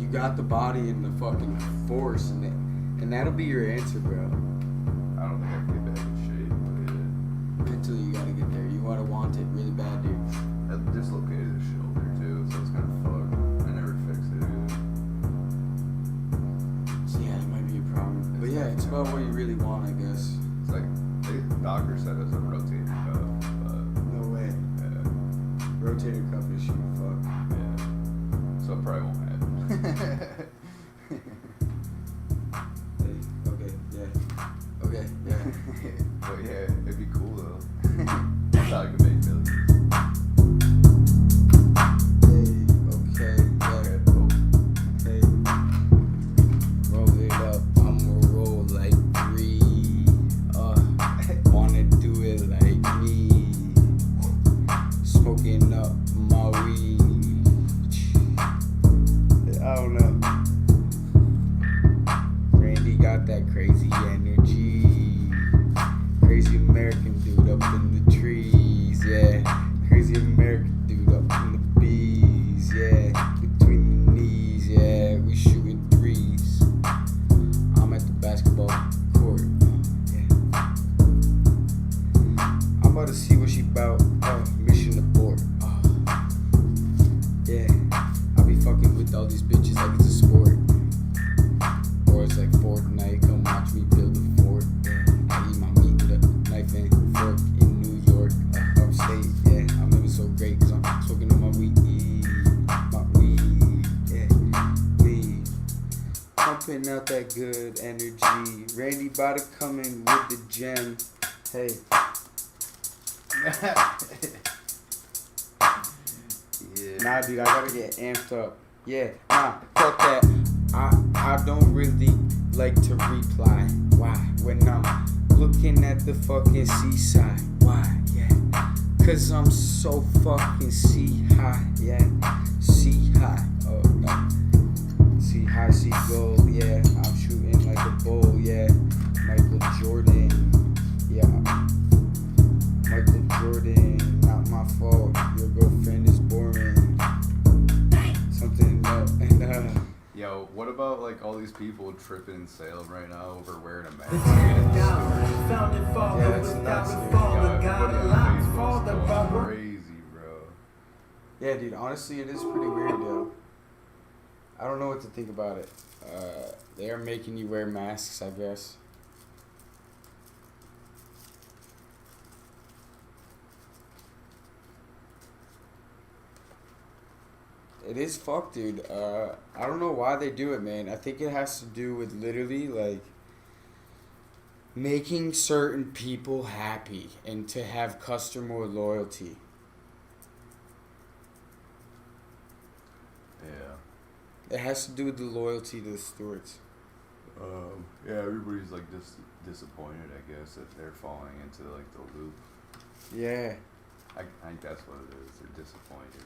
You got the body and the fucking force, and that'll be your answer, bro. I don't think I can get back in shape, but Until you gotta get there. You wanna want it really bad, dude. I dislocated his shoulder too, so it's kind of fucked. I never fixed it either. So yeah, that might be a problem. But yeah, it's about what you really want, I guess. It's like the doctor said it was a rotator cuff, but No way. Rotator cuff issue, fuck. yeah. So it probably won't happen. Hey, okay, yeah. Okay, yeah. But yeah, it'd be cool though. That's how I could make millions. Hey, okay, yeah. Okay, cool. Hey. Roll it up, I'ma roll like 3. Wanna do it like me. Smoking up my weed. I don't know. Randy got that crazy energy. Crazy American dude up in the trees, yeah. Crazy American dude up in the bees, yeah. Between the knees, yeah. We shooting threes. I'm at the basketball court, yeah. I'm about to see what she bout. Mission abort. Yeah. I be fucking with all these bitches like it's a sport. Or it's like Fortnite, come watch me build a fort. Yeah. I eat my meat with a knife and fork in New York, upstate. Yeah, I'm living so great cause I'm smoking on my weed. My weed, yeah, weed. Pumping out that good energy. Randy about to come in with the gem. Hey. Yeah. Nah, dude, I gotta get amped up. Yeah, nah, fuck that. I don't really like to reply. Why? When I'm looking at the fucking seaside. Why? Yeah. Cause I'm so fucking sea high. Yeah. Sea high. Oh, no. Sea high, sea gold. Yeah. I'm shooting like a bull. Yeah. Michael Jordan. Yeah. Michael Jordan. Not my fault. Your girlfriend is boring. Something and Yo, what about like all these people tripping and sailing right now over wearing a mask? yeah, that's nuts, dude. Everybody on Facebook's going crazy, bro. Yeah, dude, honestly, it is pretty weird, though. I don't know what to think about it. They are making you wear masks, I guess. It is fucked, dude. I don't know why they do it, man. I think it has to do with literally, like, making certain people happy and to have customer loyalty. Yeah. It has to do with the loyalty to the stewards. Yeah, everybody's like disappointed, I guess, that they're falling into like the loop. Yeah. I think that's what it is. They're disappointed.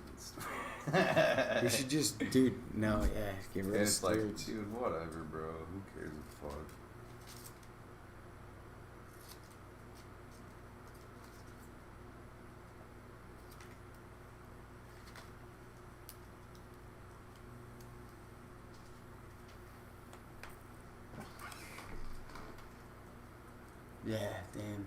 We should just, dude, no, yeah, get rid And of it's like, stewards. dude, whatever, bro. Who cares a fuck? Yeah, damn.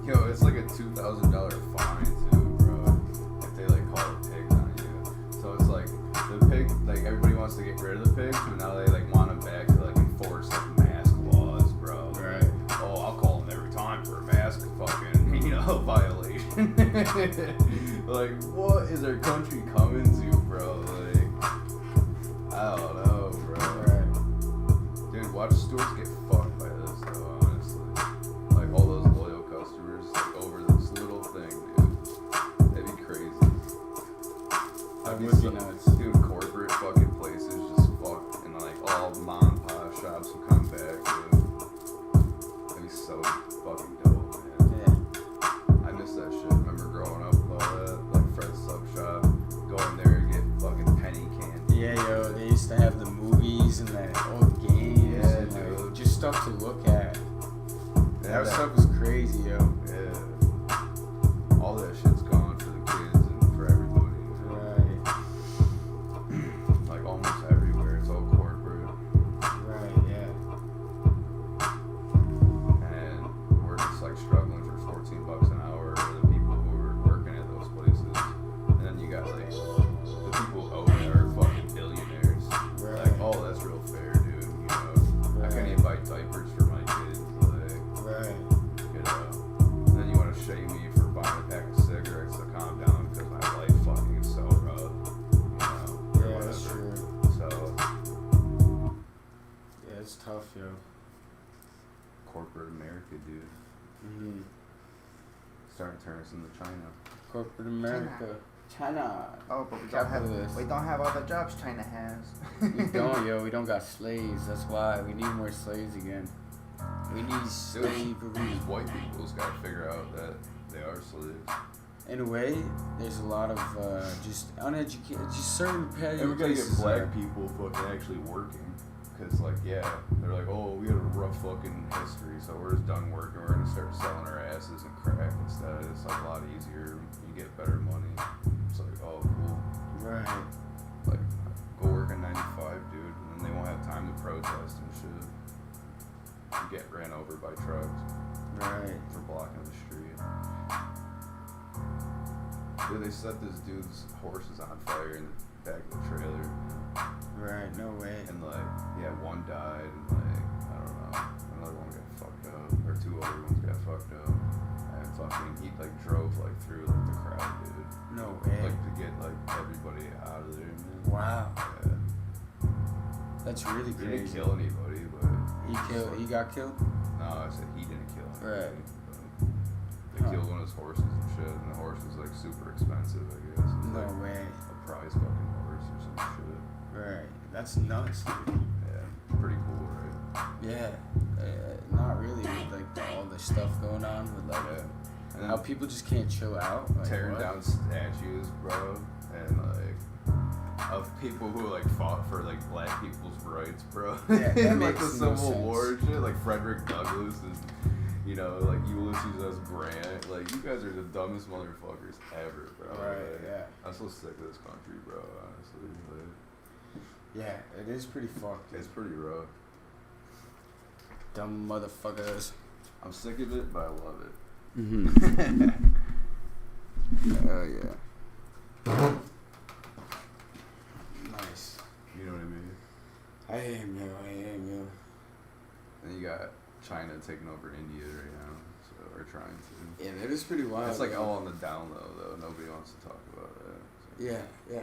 Yo, it's like a $2,000 fine too, bro. If they like call the pigs on you, so it's like the pig, like everybody wants to get rid of the pigs, but now they like want them back to like enforce like mask laws, bro. Right. Oh, I'll call them every time for a mask fucking violation. Like, what is our country coming to, bro? Like, I don't know, bro. Right. Dude, watch stewards get fucked by this, though, honestly. Like, all those loyal customers, like, over this little thing, dude. That'd be crazy. That I'd be would be so, nuts. dude, corporate fucking places just fucked, and, like, all mom and pop shops will come back, dude. That'd be so fucking dope, man. Yeah. I miss that shit. Remember growing up with all that? Like, Fred's Sub Shop, going there and get fucking penny candy. Yeah, yo, they used to have the movies and that old games. Yeah, and, like, dude. just stuff to look at. Yeah, That stuff was crazy, yo. Yeah. All that shit's gone for the kids and for everybody. You know? Right. Like almost everywhere, it's all corporate. Right, yeah. And we're just like struggling for $14 an hour for the people who are working at those places. And then you got like the people who own it are fucking billionaires. Right. Like, oh, that's real fair, dude. You know, I can't even buy diapers for my kids. Like, Right. you know. And then you want to shame me for buying a pack of cigarettes to calm down because my life fucking is so rough. You know, or Yeah, that's whatever. true. So, Yeah, it's tough, yo. corporate America, dude, Mm-hmm. starting to turn us into China. Corporate America. China. Oh, but Capitalist. we don't have all the jobs China has. We don't, yo. We don't got slaves. That's why. We need more slaves again. We need slavery. These white people's got to figure out that they are slaves. In a way, there's a lot of just uneducated, just certain And we gotta get places black are- people fucking actually working. Cause like, yeah, they're like, oh, we had a rough fucking history, so we're just done working. We're gonna start selling our asses and crack instead. It's like a lot easier. You get better money. It's like, oh, cool. Right. Like, go work in 95, dude, and then they won't have time to protest and shit. You get ran over by trucks Right. for blocking the street. Dude, they set this dude's horses on fire in the back of the trailer. Right. No way. And like, yeah, one died, and like, I don't know, another one got fucked up, or two other ones got fucked up. And fucking, he like drove like through like the crowd, dude. No way. Like to get like everybody out of there, man. Wow. Yeah. That's really He didn't crazy. kill anybody, but He got killed. no, I said he didn't kill anybody. Right. But they killed one of his horses and shit, and the horse was like super expensive, I guess. Right. That's nuts, dude. Yeah, pretty cool, right? Yeah. Not really with like all the stuff going on with like And how people just can't chill out. Like, tearing what? down statues, bro, and like of people who like fought for like black people's rights, bro. Yeah, that in like makes the no Civil sense. War and shit, like Frederick Douglass and like Ulysses S. Grant. Like you guys are the dumbest motherfuckers ever, bro. Right, Like, yeah. I'm so sick of this country, bro. Honestly, like, Yeah, it is pretty fucked. it's pretty rough. Dumb motherfuckers. I'm sick of it, but I love it. Mm-hmm. Hell yeah. Nice. You know what I mean? I am you. And you got China taking over India right now, so we're trying to. Yeah, that is pretty wild. It's like though. all on the down low, though. Nobody wants to talk about that. So. Yeah.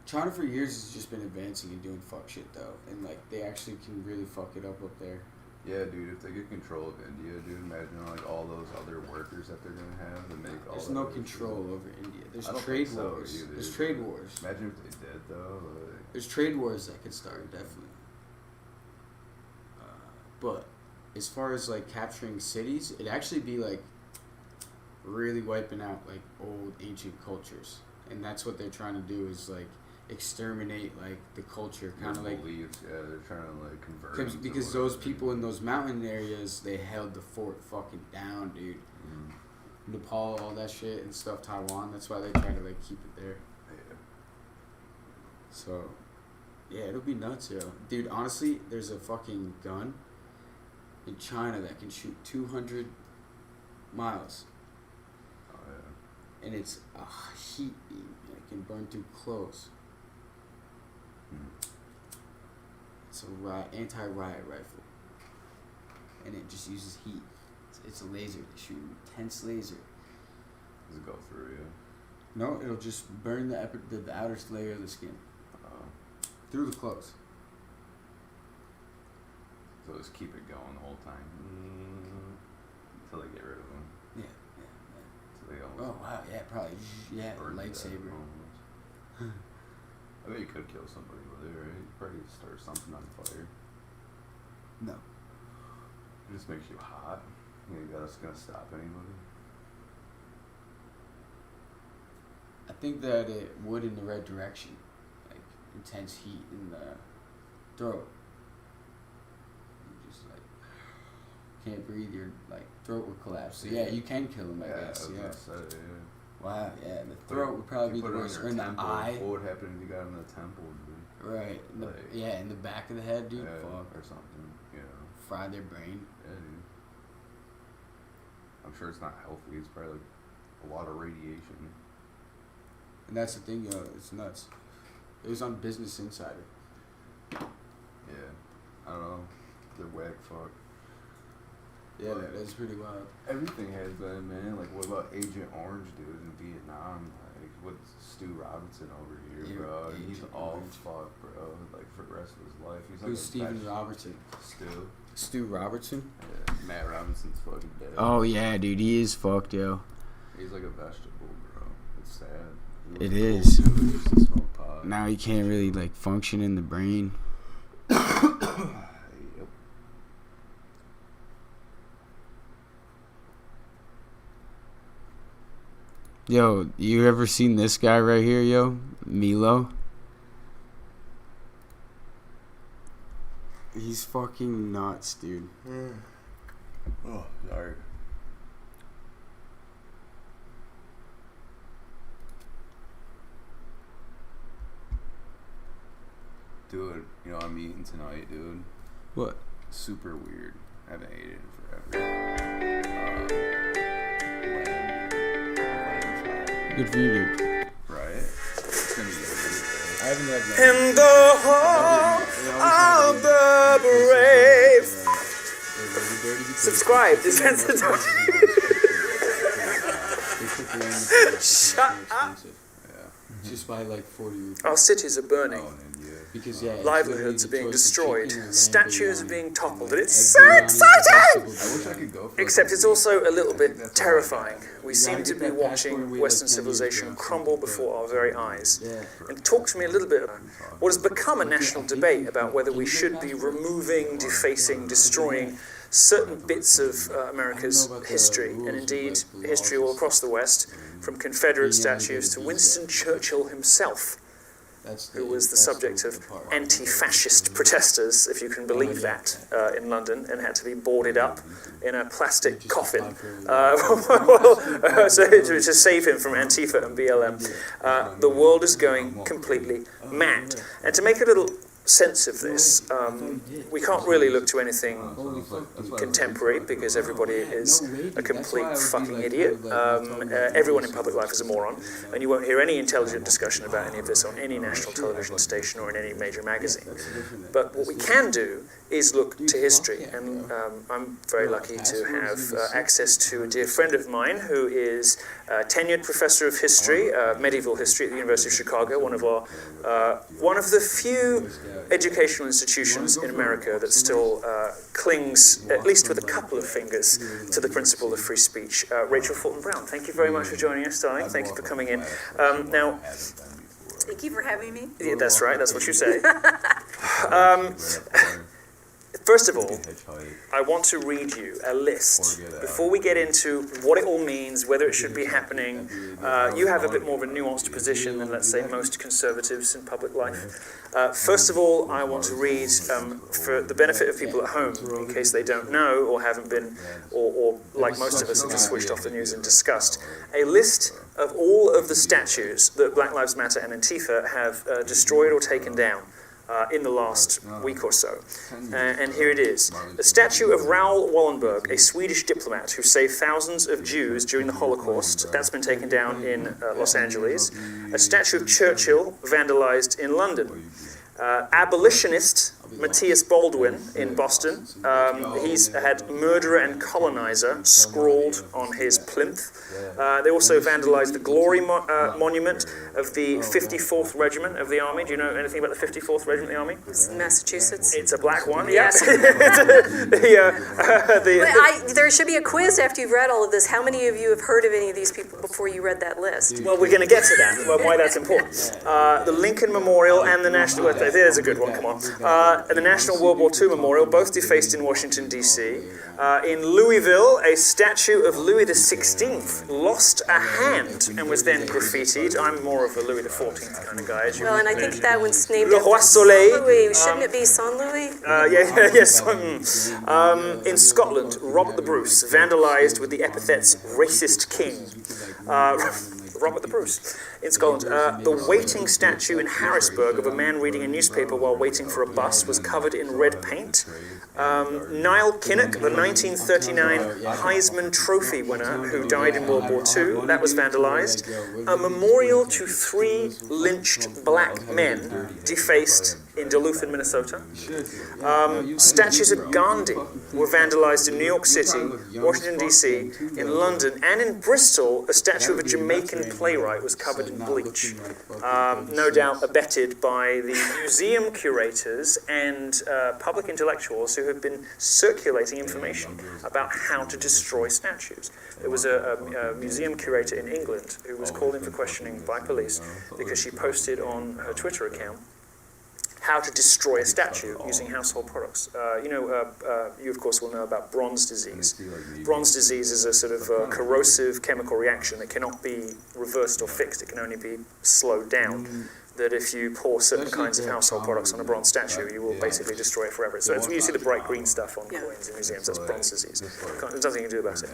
China for years has just been advancing and doing fuck shit though, and like they actually can really fuck it up there. Yeah, dude. If they get control of India, dude, imagine like all those other workers that they're gonna have to make all. There's that no other control shit. over India. There's I don't trade think so wars. either, There's dude. trade wars. Imagine if they did though. Like, There's trade wars that could start definitely. But as far as like capturing cities, it'd actually be like really wiping out like old ancient cultures, and that's what they're trying to do is like exterminate like the culture, kind of their like beliefs, yeah, they're trying to like convert. them to because those whatever. people in those mountain areas they held the fort fucking down, dude. Mm. Nepal, all that shit and stuff, Taiwan. That's why they try to like keep it there. Yeah. So, yeah, it'll be nuts, yo. Dude, honestly, there's a fucking gun in China that can shoot 200 miles. Oh yeah. And it's a heat beam. And it can burn through clothes. Mm. It's a anti-riot rifle. And it just uses heat. It's a laser. They shoot an intense laser. Does it go through you? No, it'll just burn the outer layer of the skin. Through the clothes. So just keep it going the whole time. Until they get rid of them. Yeah. So they Oh, almost wow. Yeah, probably. Yeah, burn to death lightsaber. almost. I bet you could kill somebody with it, right? You probably start something on fire. No. It just makes you hot. You think that's gonna stop anybody? I think that it would in the right direction. Like, intense heat in the throat. You just, like, can't breathe, your, like, throat would collapse. So, yeah, you can kill him, I guess, I was yeah. gonna say, yeah. Wow, yeah, the throat would probably be the Put it on worst. your Or in the temple. eye. What would happen if you got it in the temple, dude? Right. In the, Like- yeah, in the back of the head, dude. Yeah, Fuck. or something, you know. Fry their brain. Yeah, dude. I'm sure it's not healthy. It's probably like a lot of radiation. And that's the thing, yo. It's nuts. It was on Business Insider. Yeah. I don't know. They're whack fuck. Yeah, But that's pretty wild. everything has been, man. Like, what about Agent Orange, dude, in Vietnam? Like, with Stu Robinson over here, Yeah, bro. He's Agent all Orange. fuck, bro. Like, for the rest of his life. He's like Who's a Steven veg- Robertson? Stu. Stu Robertson? Yeah. Matt Robinson's fucking dead. Oh, yeah, dude. He is fucked, yo. He's like a vegetable, bro. It's sad. It He was is. cool, dude. He used to smoke pot. Now he can't really, like, function in the brain. Yep. Yo, you ever seen this guy right here, yo? Milo? He's fucking nuts, dude. Oh, sorry. Dude, you know what I'm eating tonight, dude? What? Super weird. I haven't ate it in forever. Lamb Good for you, dude. chop, right? It's gonna be good. I haven't had that. In the hall of the brave. Subscribe to Sensitive. Shut up. Yeah. Just buy like 40 rupees. Our cities are burning. Oh, and India. Because yeah, it's livelihoods are literally being the choice of destroyed, chicken or lamb, statues are biryani, being toppled, and and it's egg so biryani is exciting! vegetable I wish I biryani. could go for Except it's also a little bit that's terrifying. We You seem gotta to get be that passport and watching wait Western like 10 years civilization ago. crumble before our very eyes. Yeah. And talk to me a little bit about what has become a national debate about whether we should be removing, defacing, destroying certain bits of America's history, and indeed history all across the West, from Confederate statues to Winston Churchill himself, who was the subject of anti-fascist protesters, if you can believe that, in London, and had to be boarded up in a plastic coffin so to save him from Antifa and BLM. The world is going completely mad. And to make a little sense of this, we can't really look to anything contemporary because everybody is a complete fucking idiot. Everyone in public life is a moron, and you won't hear any intelligent discussion about any of this on any national television station or in any major magazine. But what we can do is look to history, and I'm very lucky to have access to a dear friend of mine who is a tenured professor of history, medieval history at the University of Chicago, one of the few educational institutions in America that still clings, at least with a couple of fingers, to the principle of free speech. Rachel Fulton Brown, thank you very much for joining us, darling. Thank you for coming in. Now, thank you for having me. yeah, that's right, that's what you say. First of all, I want to read you a list before we get into what it all means, whether it should be happening. You have a bit more of a nuanced position than, let's say, most conservatives in public life. First of all, I want to read, for the benefit of people at home, in case they don't know or haven't been, or like most of us have just switched off the news and discussed, a list of all of the statues that Black Lives Matter and Antifa have destroyed or taken down in the last week or so. And here it is. A statue of Raoul Wallenberg, a Swedish diplomat who saved thousands of Jews during the Holocaust. That's been taken down in Los Angeles. A statue of Churchill vandalized in London. Abolitionist Matthias Baldwin in Boston. He's had murderer and colonizer scrawled on his plinth. They also vandalized the Glory Monument of the 54th Regiment of the Army. Do you know anything about the 54th Regiment of the Army? It's in Massachusetts. It's a black one, Yes. There should be a quiz after you've read all of this. How many of you have heard of any of these people before you read that list? Well, we're going to get to that, why that's important. The Lincoln Memorial and the National... There's a good one, come on. And the National World War II Memorial, both defaced in Washington, D.C. In Louisville, a statue of Louis XVI lost a hand and was then graffitied. I'm more of a Louis XIV kind of guy, as you Well, and I think that one's named Le Roi Soleil. Louis. Shouldn't it be Saint Louis? Yes. In Scotland, Robert the Bruce, vandalised with the epithets racist king. Robert the Bruce. In Scotland, the waiting statue in Harrisburg of a man reading a newspaper while waiting for a bus was covered in red paint. Niall Kinnock, the 1939 Heisman Trophy winner who died in World War II, that was vandalized. A memorial to 3 lynched black men defaced in Duluth in Minnesota. Statues of Gandhi were vandalized in New York City, Washington, D.C., in London, and in Bristol, a statue of a Jamaican playwright was covered in bleach. No doubt abetted by the museum curators and public intellectuals who have been circulating information about how to destroy statues. There was a museum curator in England who was called in for questioning by police because she posted on her Twitter account how to destroy a statue using household products. You of course will know about bronze disease. Bronze disease is a sort of corrosive chemical reaction that cannot be reversed or fixed. It can only be slowed down. That if you pour certain kinds of household products on a bronze statue, you will basically destroy it forever. So it's when you see the bright green stuff on coins in museums, that's bronze disease. There's nothing you can do about it.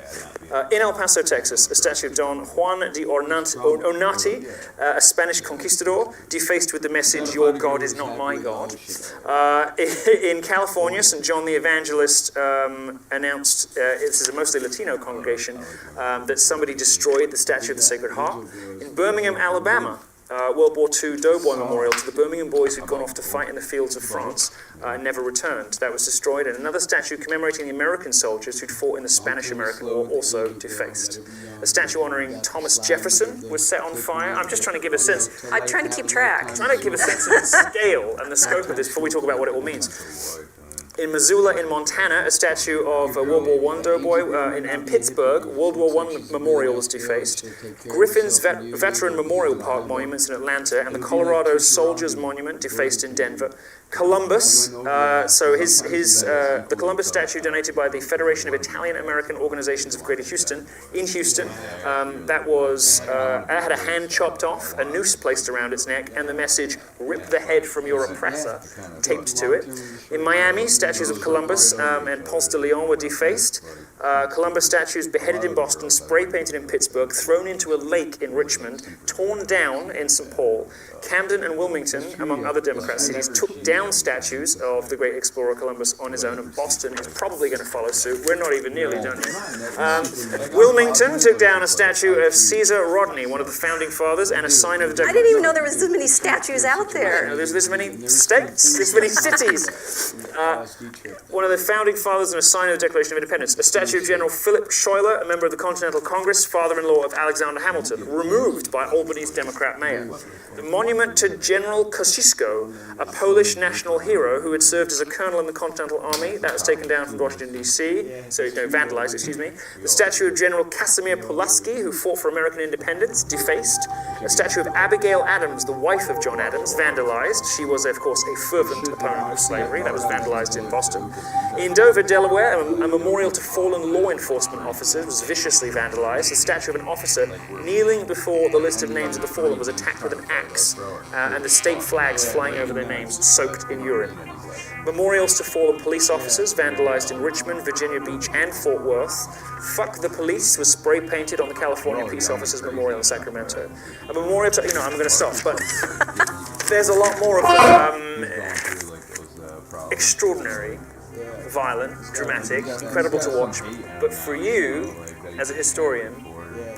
In El Paso, Texas, a statue of Don Juan de Onati, a Spanish conquistador, defaced with the message, "Your God is not my God." In California, St. John the Evangelist announced, this is a mostly Latino congregation, that somebody destroyed the statue of the Sacred Heart. In Birmingham, Alabama, World War II Doughboy Memorial to the Birmingham boys who'd gone off to fight in the fields of France and never returned. That was destroyed, and another statue commemorating the American soldiers who'd fought in the Spanish-American War, also defaced. A statue honouring Thomas Jefferson was set on fire. I'm just trying to give a sense. I'm trying to keep track. I'm trying to give a sense of the scale and the scope of this before we talk about what it all means. In Missoula, in Montana, a statue of a World War I doughboy. In Pittsburgh, World War I memorial was defaced. Griffin's Veteran Memorial Park monuments in Atlanta, and the Colorado Soldiers Monument defaced in Denver. Columbus, the Columbus statue donated by the Federation of Italian American Organizations of Greater Houston in Houston, that had a hand chopped off, a noose placed around its neck, and the message, "Rip the head from your oppressor," taped to it. In Miami, statues of Columbus and Ponce de Leon were defaced. Columbus statues beheaded in Boston, spray painted in Pittsburgh, thrown into a lake in Richmond, torn down in St. Paul. Camden and Wilmington, among other Democrat cities, took down statues of the great explorer Columbus on his own, and Boston is probably going to follow suit. We're not even nearly done yet. Wilmington took down a statue of Caesar Rodney, one of the founding fathers, and a sign of the... I didn't even know there was this many statues out there. There's this many states, this many cities. One of the founding fathers and a sign of the Declaration of Independence. A statue of General Philip Schuyler, a member of the Continental Congress, father-in-law of Alexander Hamilton, removed by Albany's Democrat mayor. The monument to General Kosciuszko, a Polish national hero who had served as a colonel in the Continental Army, that was taken down from Washington, D.C., vandalized, excuse me. The statue of General Casimir Pulaski, who fought for American independence, defaced. A statue of Abigail Adams, the wife of John Adams, vandalized. She was, of course, a fervent opponent of slavery. That was vandalized in Boston. In Dover, Delaware, a memorial to fallen law enforcement officers was viciously vandalized. The statue of an officer kneeling before the list of names of the fallen was attacked with an axe, and the state flags flying over their names soaked in urine. Memorials to fallen police officers vandalized in Richmond, Virginia Beach, and Fort Worth. Fuck the Police was spray painted on the California Peace Officers Memorial in Sacramento. A memorial to, I'm going to stop, but there's a lot more of extraordinary, violent, dramatic, incredible to watch, but for you, as a historian,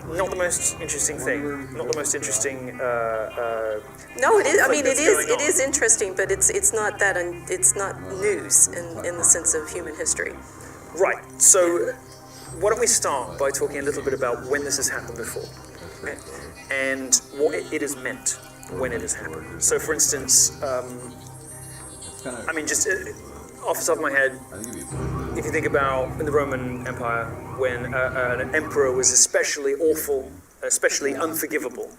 not the most interesting thing. Not the most interesting. No, it is. I mean, it is interesting, but it's not that. It's not news in the sense of human history. Right. So, why don't we start by talking a little bit about when this has happened before, okay? And what it has meant when it has happened. So, for instance, I mean, just off the top of my head, if you think about in the Roman Empire, when an emperor was especially awful, especially unforgivable,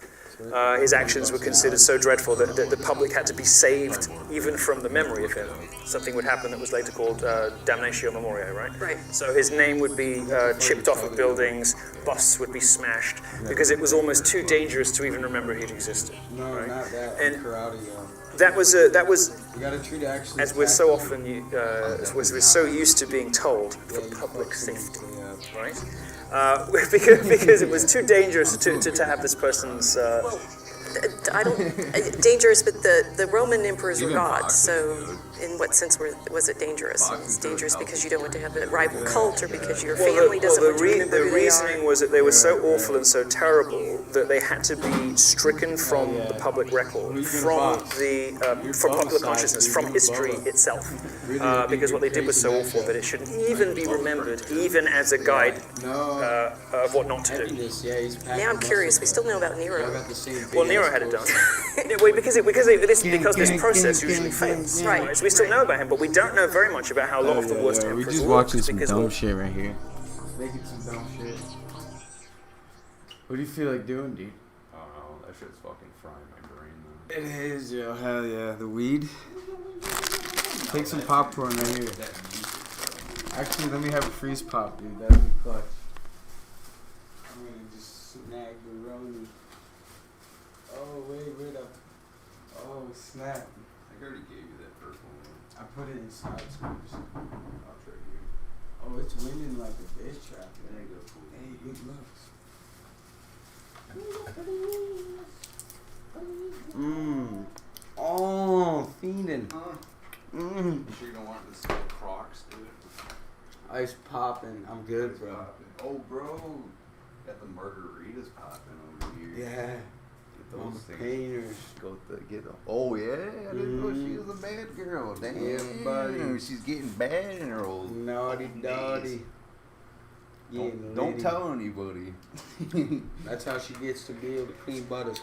his actions were considered so dreadful that the public had to be saved even from the memory of him. Something would happen that was later called damnatio memoriae, right? Right. So his name would be chipped off of buildings, busts would be smashed, because it was almost too dangerous to even remember he'd existed. No, right? not that. And karate, that was you gotta treat action as we're so often, as we're so used to being told, for public safety, right? Because it was too dangerous to have this person's... dangerous, but the Roman emperors were gods, so in what sense was it dangerous? It's dangerous because you don't want to have a rival cult, or because your family doesn't want to remember who the they reasoning are? was that they were so awful and so terrible that they had to be stricken from the public record, from popular consciousness, from history itself, because what they did was so awful that it shouldn't even be remembered, even as a guide of what not to do. Now I'm curious. We still know about Nero. Well, Nero had it done. because this process usually fails. Right. So we still know about him, but we don't know very much about how a lot of the worst emperors We just looked, watching some because dumb shit right here. Making some dumb shit. What do you feel like doing, dude? I don't know. That shit's fucking frying my brain, though. It is, yo. Hell yeah. The weed. Take some popcorn right here. Actually, let me have a freeze pop, dude. That'd be clutch. I'm gonna just snag the Roni. Oh, wait up. Oh, snap. I already gave you that purple one. I put it inside scoops. I'll trade you. Oh, it's winning like a bitch trap. There you go, cool. Hey, good looks. Oh, fiendin'. You sure you don't want this Crocs, dude? Ice poppin'. I'm good, bro. Oh, bro. Got the margaritas popping over here. Yeah. All Those the things painters. go to get them. Oh yeah, I didn't know she was a bad girl. Damn, Yeah, buddy. she's getting bad in her old Naughty days. dotty. Yeah, Don't lady. tell anybody. That's how she gets to be able to clean butter.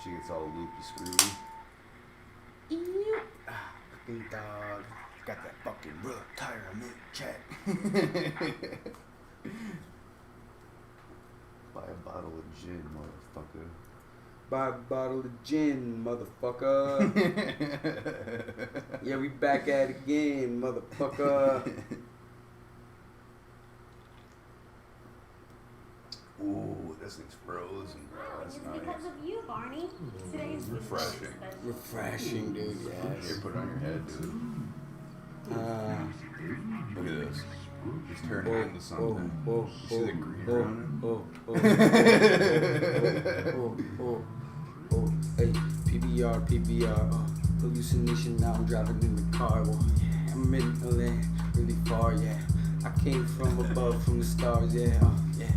She gets all loopy screwy. Fucking dog. Got that fucking rug tire on me, check. Buy a bottle of gin, motherfucker. Buy a bottle of gin, motherfucker. Yeah, we back at it again, motherfucker. Ooh, this thing's frozen, bro. That's It's nice. because of you, Barney. Today's Refreshing. Refreshing, dude. Yes. Here, put it on your head, dude. Look at this. It's turning into something. You see the green around Hey, PBR, hallucination. Now I'm driving in the car. Well, yeah, I'm in the land, really far. Yeah, I came from above, from the stars. Yeah, yeah.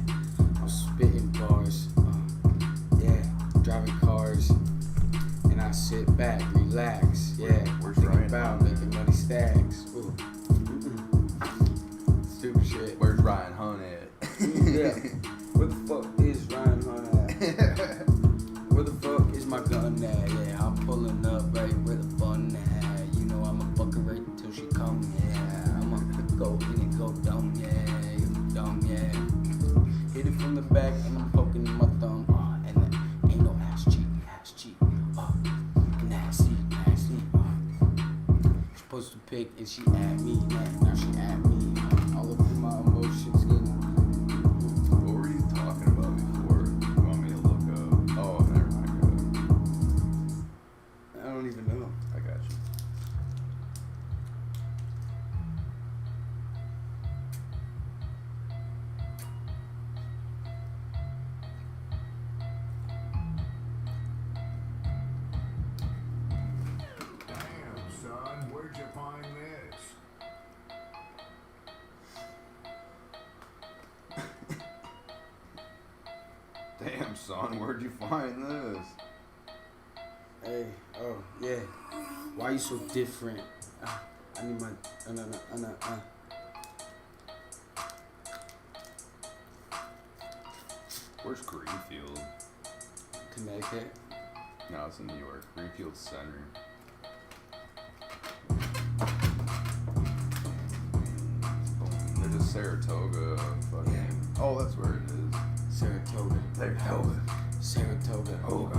I'm spitting bars. Yeah, driving cars, and I sit back, relax. Yeah, Where's think Ryan? about making money stacks. Ooh. Stupid shit. Where's Ryan Hunt at? Yeah. Where the fuck is Ryan Hunt at? Where the fuck is my gun at? Yeah, I'm pulling up right where the fun at. You know I'ma fuck her right until she come. Yeah, I'ma go in and go dumb. Yeah, dumb. Yeah. Hit it from the back and I'm poking in my thumb. And then ain't no ass cheek. Nasty. Supposed to pick and she at me. Now she at me. All up in my emotions getting. What were you talking about before? You want me to look up? Oh, never mind. I don't even know. I got you. Damn, son, where'd you find this? Damn, son, where'd you find this? Hey, oh yeah. Why you so different? I need my Where's Greenfield? Connecticut. No, it's in New York. Greenfield Center. There's a Saratoga fucking. Yeah. Oh, that's where it is. Saratoga. Saratoga. Oh,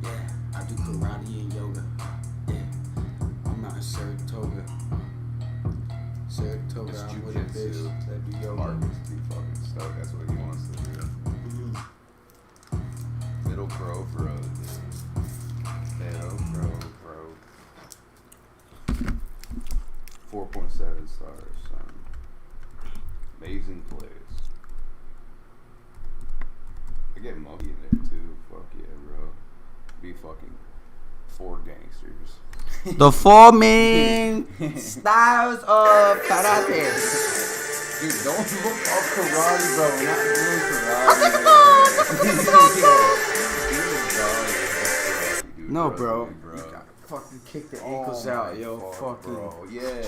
yeah. I do karate and yoga. Yeah. I'm out in Saratoga. Saratoga. It's I'm with a bitch jujitsu. that do yoga. Marcus be fucking stoked. That's what he wants to do. Middle Crow Bro, dude. Middle Crow Bro. 4.7 stars, son. Amazing place. I get monkey in there too. Fuck yeah, bro. Be fucking 4 gangsters. The 4 main styles of karate. Dude, don't look up karate, bro. We're not doing karate. No, bro. You gotta fucking kick the ankles out, yo. Fucking. Bro. Yeah.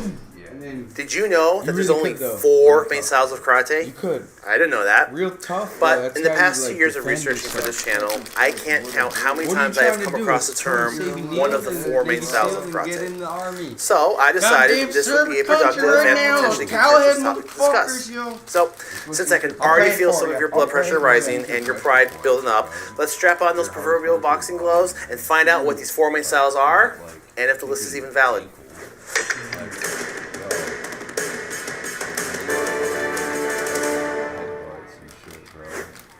And then Did you know that You there's really only could, though. 4 main styles of karate? you could. I didn't know that. Real tough. bro. But That's in the how you, past like, 2 years of defend researching for this yourself. channel, I can't count how many What are you times I have trying to come do? across the Is trying to term save one of the Neil 4 and main maybe styles steal of and Get karate. in the army. So I decided Goddamn this would be a serve productive country right and now, potentially cowhead contentious topic to discuss. motherfuckers, yo. So, since I can already feel some of your blood pressure rising and your pride building up, let's strap on those proverbial boxing gloves and find out what these 4 main styles are and if the list is even valid.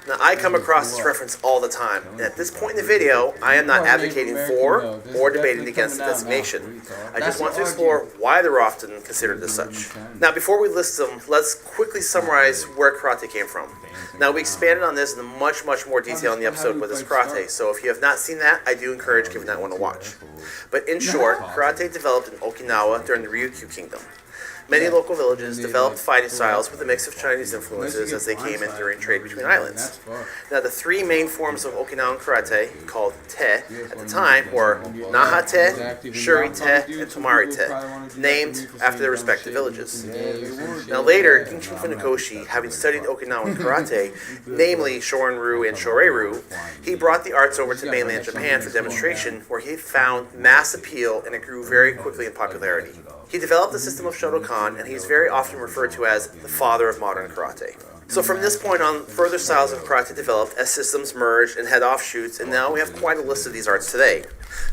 Now, I come across this reference all the time, and at this point in the video, I am not advocating for or debating against the designation. I just want to explore why they're often considered as such. Now, before we list them, let's quickly summarize where karate came from. Now, we expanded on this in much more detail in the episode with this karate, so if you have not seen that, I do encourage giving that one a watch. But in short, karate developed in Okinawa during the Ryukyu Kingdom. Many local villages developed fighting styles with a mix of Chinese influences as they came in during trade between islands. Now, the three main forms of Okinawan karate, called te at the time, were Naha-te, Shuri-te, and Tomari-te, named after their respective villages. Now later, Ginshin Funakoshi, having studied Okinawan karate, namely Shorin-ryu and Shorei-ryu, he brought the arts over to mainland Japan for demonstration, where he found mass appeal and it grew very quickly in popularity. He developed the system of Shotokan, and he is very often referred to as the father of modern karate. So from this point on, further styles of karate developed as systems merged and had offshoots, and now we have quite a list of these arts today.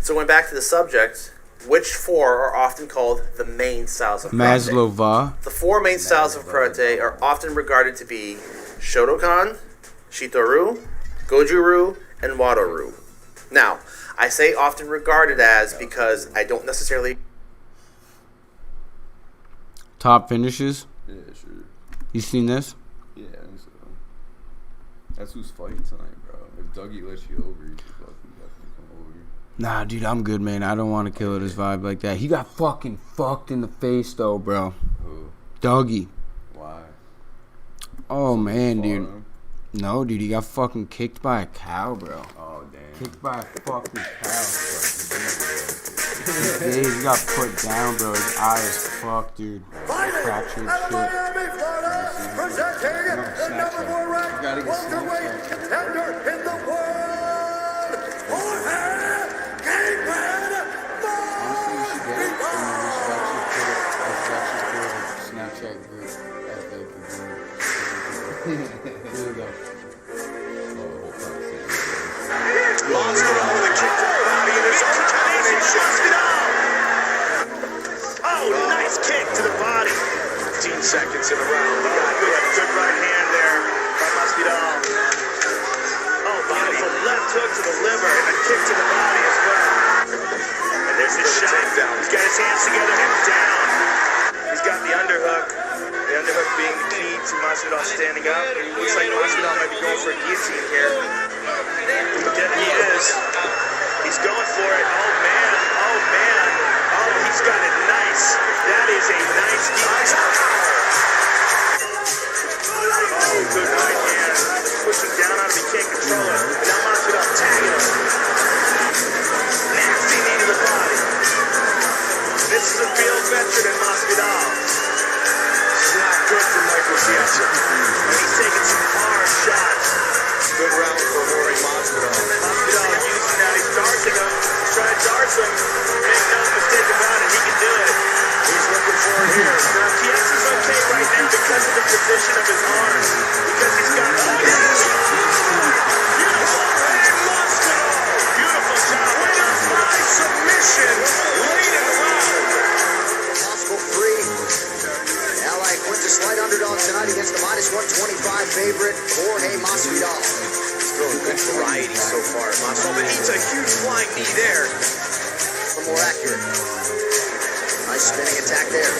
So going back to the subject, which four are often called the main styles of karate? Maslova. The four main styles of karate are often regarded to be Shotokan, Shito-ryu, Goju-ryu, and Wado-ryu. Now, I say often regarded as because I don't necessarily... Top finishes? Yeah, sure. You seen this? Yeah, I think so. That's who's fighting tonight, bro. If Dougie lets you over, you should fucking definitely come over. Nah, dude, I'm good, man. I don't want to kill his vibe like that. He got fucking fucked in the face, though, bro. Who? Dougie. Why? Oh, man, dude. Him? No, dude, he got fucking kicked by a cow, bro. Oh, damn. Kicked by a fucking cow. Yeah, he got put down, bro. His eye is fucked, dude. Fractured shit. Presenting the number 1 ranked welterweight contender in the world, Jorge Kingpin Honestly, you should get it, and you should actually put it as Snapchat group at the group. Here we go. Monster on the kick to the body in his own combination. Oh, nice kick to the body. 15 seconds in a round. Good right hand there by Masvidal. Oh, beautiful left hook to the liver and a kick to the body as well. And there's his shot. He's got his hands together and down. He's got the underhook. The underhook being the key to Masvidal standing up. Looks like Masvidal might be going for a guillotine here. There he is. He's going for it. Oh, man. Oh, man. Oh, he's got it nice. That is a nice guillotine. Oh, good right hand. Pushing down on him. He can't control it. And now Masvidal tagging him. Nasty knee to the body. This is a field veteran in Masvidal. It's not good for Michael Johnson. He's taking some hard shots. Good round for Jorge Masvidal. Masvidal using that. He's darting him. He's trying to dart him. Make no mistake about it. He can do it. He's looking for it here. Now, TX is okay right now because of the position of his arms. Because he's got beautiful job. Winner by submission. Late in the round. Possible 3. Ally Quinta slight underdog tonight against the -125 favorite, Jorge Masvidal. He's throwing good variety so far. Masvidal, but eats a huge flying knee there. For more accurate. Nice spinning attack there.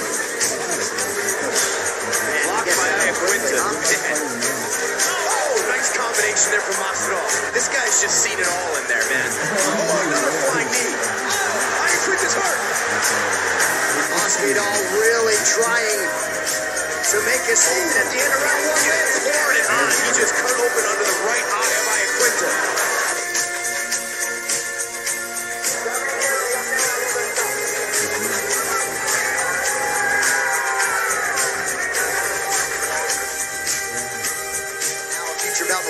Blocked by Quinta. Oh, nice combination there from Masvidal. This guy's just seen it all in there, man. Oh, another flying knee. Oh, Quinta's hurt. Masvidal really trying to make a statement at the end of round 1. Pouring it on. He just cut open under the right eye of Quinta.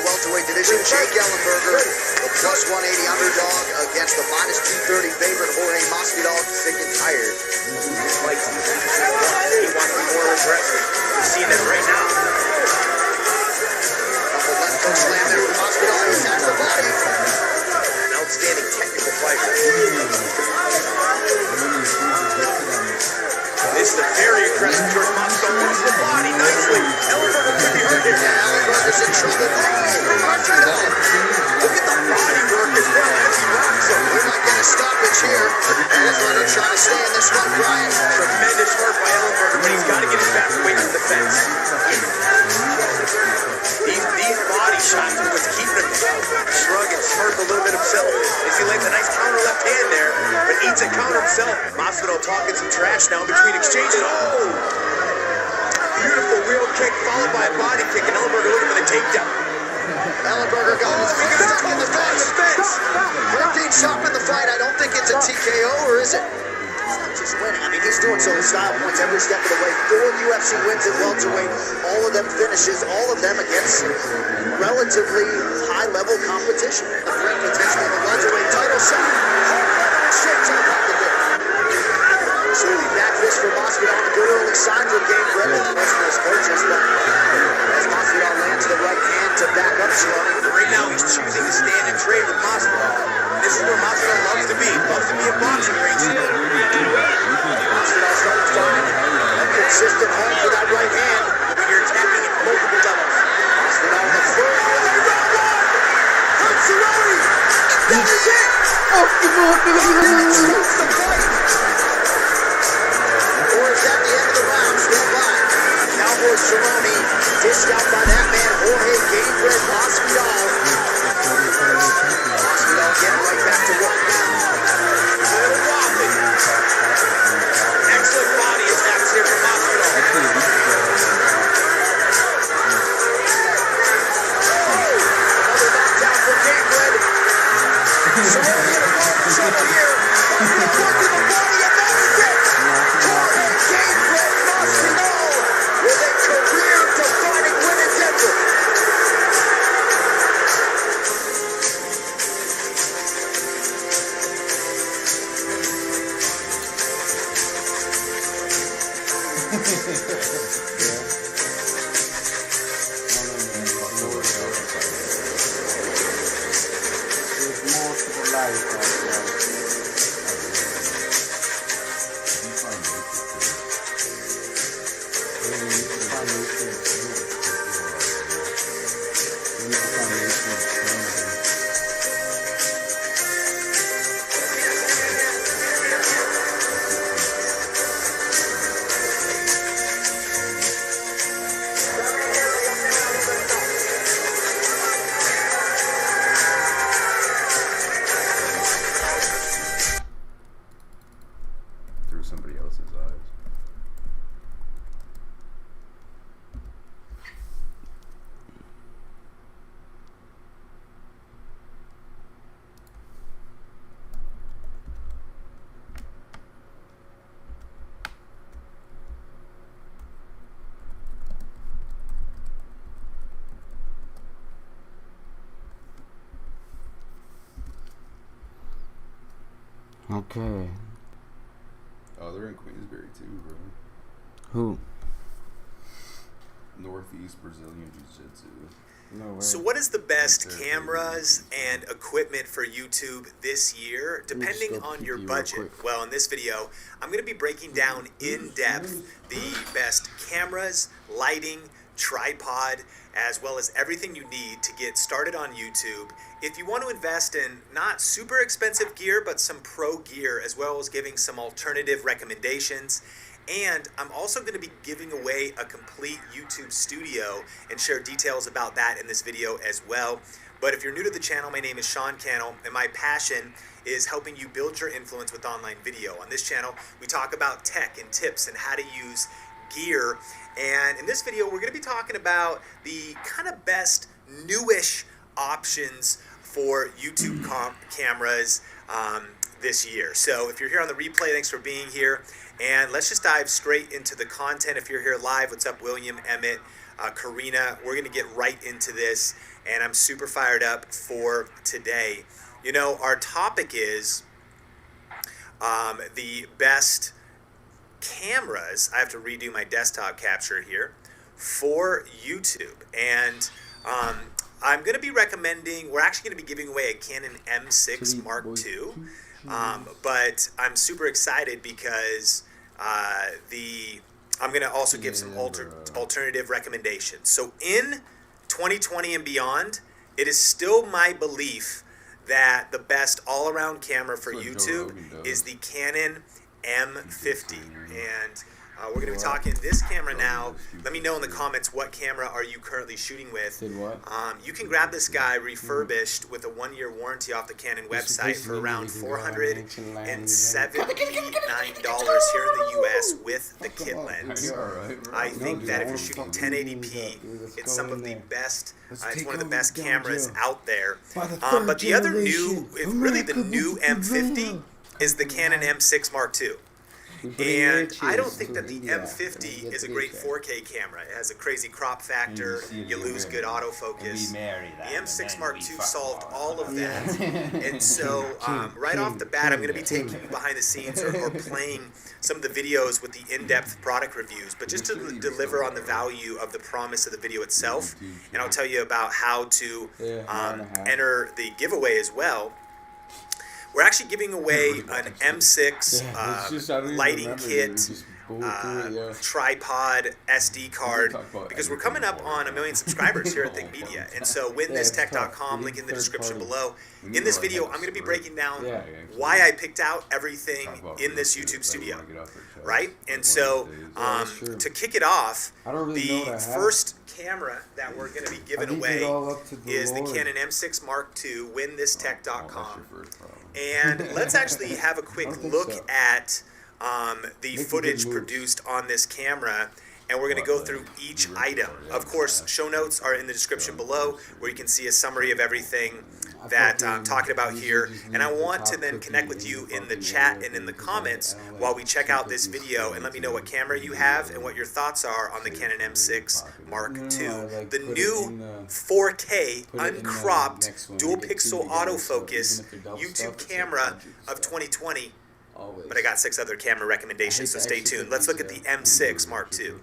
Welterweight division, Jake Ellenberger, the +180 underdog against the -230 favorite Jorge Masvidal, sick and tired. He wants to be more aggressive. We're seeing it right now. Couple left hook slam there from Masvidal. He attacks the body. An outstanding technical fighter. This is very aggressive towards Masvidal. Moves the body nicely. Ellenberger could be hurt here. Ellenberger's in trouble. Masvidal. Look at the body work as well as he rocks him. We might get a stoppage here. Ellenberger trying to stay in this one, Brian. Tremendous hurt by Ellenberger, but he's got to get his back away from the fence. These body shots are what's keeping him shrug and smirk a little bit himself. As he lands a nice counter left hand there, but eats a counter himself. Masvidal talking some trash now between exchanges. Oh! listen, he's not just winning. I mean, he's doing so with style points every step of the way. 4 UFC wins at welterweight, all of them finishes, all of them against relatively high-level competition. The threat potential of the welterweight title shot. Straight to the pocket there. Absolutely back fist for Masvidal. A good early sign for Game Brennan. Most of his purchase, but as Masvidal lands the right hand to back up Cerrone. Right now he's choosing to stand and trade with Masvidal. This is where Masvidal loves to be. Loves to be in boxing rings. Masvidal starting to find a consistent home for that right hand. When you're attacking at multiple levels. Masvidal the third. Cerrone! That is it! Or is that the end of the round? Still by. Cowboy Cerrone dished out by that man, Jorge Gamebred Masvidal. Masvidal getting right back to work. Excellent body attacks here from Masvidal. Another knockdown for Gamebred. Cerrone in a lot of trouble here. Working the body, and that is it. Jorge Gamebred Masvidal with a career-defining win in Denver. There's more to the life out there. Through somebody else's eyes. Okay. Oh, they're in Queensbury too, bro. Who? Northeast Brazilian Jiu-Jitsu. No way. So what is the best cameras and equipment for YouTube this year, depending on your budget? Well, in this video, I'm going to be breaking down in depth the best cameras, lighting, tripod, as well as everything you need to get started on YouTube. If you want to invest in not super expensive gear, but some pro gear, as well as giving some alternative recommendations. And I'm also going to be giving away a complete YouTube studio and share details about that in this video as well. But if you're new to the channel, my name is Sean Cannell, and my passion is helping you build your influence with online video. On this channel, we talk about tech and tips and how to use gear. And in this video, we're going to be talking about the kind of best newish options for YouTube cameras this year. So if you're here on the replay, thanks for being here. And let's just dive straight into the content. If you're here live, what's up, William, Emmett, Karina? We're going to get right into this, and I'm super fired up for today. You know, our topic is the best cameras. I have to redo my desktop capture here for YouTube. And I'm going to be recommending, we're actually going to be giving away a Canon M6 Mark II. But I'm super excited because I'm going to also give some alternative recommendations. So in 2020 and beyond, it is still my belief that the best all-around camera for YouTube is the Canon M50. And we're going to be talking this camera now. Let me know in the comments what camera are you currently shooting with. You can grab this guy refurbished with a 1-year warranty off the Canon website for around $479 here in the US with the kit lens. I think that if you're shooting 1080p, it's some of the best, it's one of the best cameras out there. But the other new, really the new M50 is the Canon M6 Mark II. And I don't think that the M50 is a great 4K camera. It has a crazy crop factor. You lose good autofocus. The M6 Mark II solved all of that. And so right off the bat, I'm going to be taking you behind the scenes or playing some of the videos with the in-depth product reviews, but just to deliver on the value of the promise of the video itself. And I'll tell you about how to enter the giveaway as well. We're actually giving away an M6 lighting kit, tripod, SD card, because we're coming up on 1 million subscribers here at Think Media. And so winthisTech.com, link in the description below. In this video, I'm going to be breaking down why I picked out everything in this YouTube studio, right? And so to kick it off, the first camera that we're going to be giving away is the Canon M6 Mark II, winthisTech.com. And let's actually have a quick look at the footage produced on this camera, and we're going to go through each item. Of course, show notes are in the description below, where you can see a summary of everything that I'm talking about here. And I want to then connect with you in the chat and in the comments while we check out this video, and let me know what camera you have and what your thoughts are on the Canon M6 Mark II. The new 4K uncropped dual pixel autofocus YouTube camera of 2020. But I got 6 other camera recommendations, so stay tuned. Let's look at the M6 Mark II.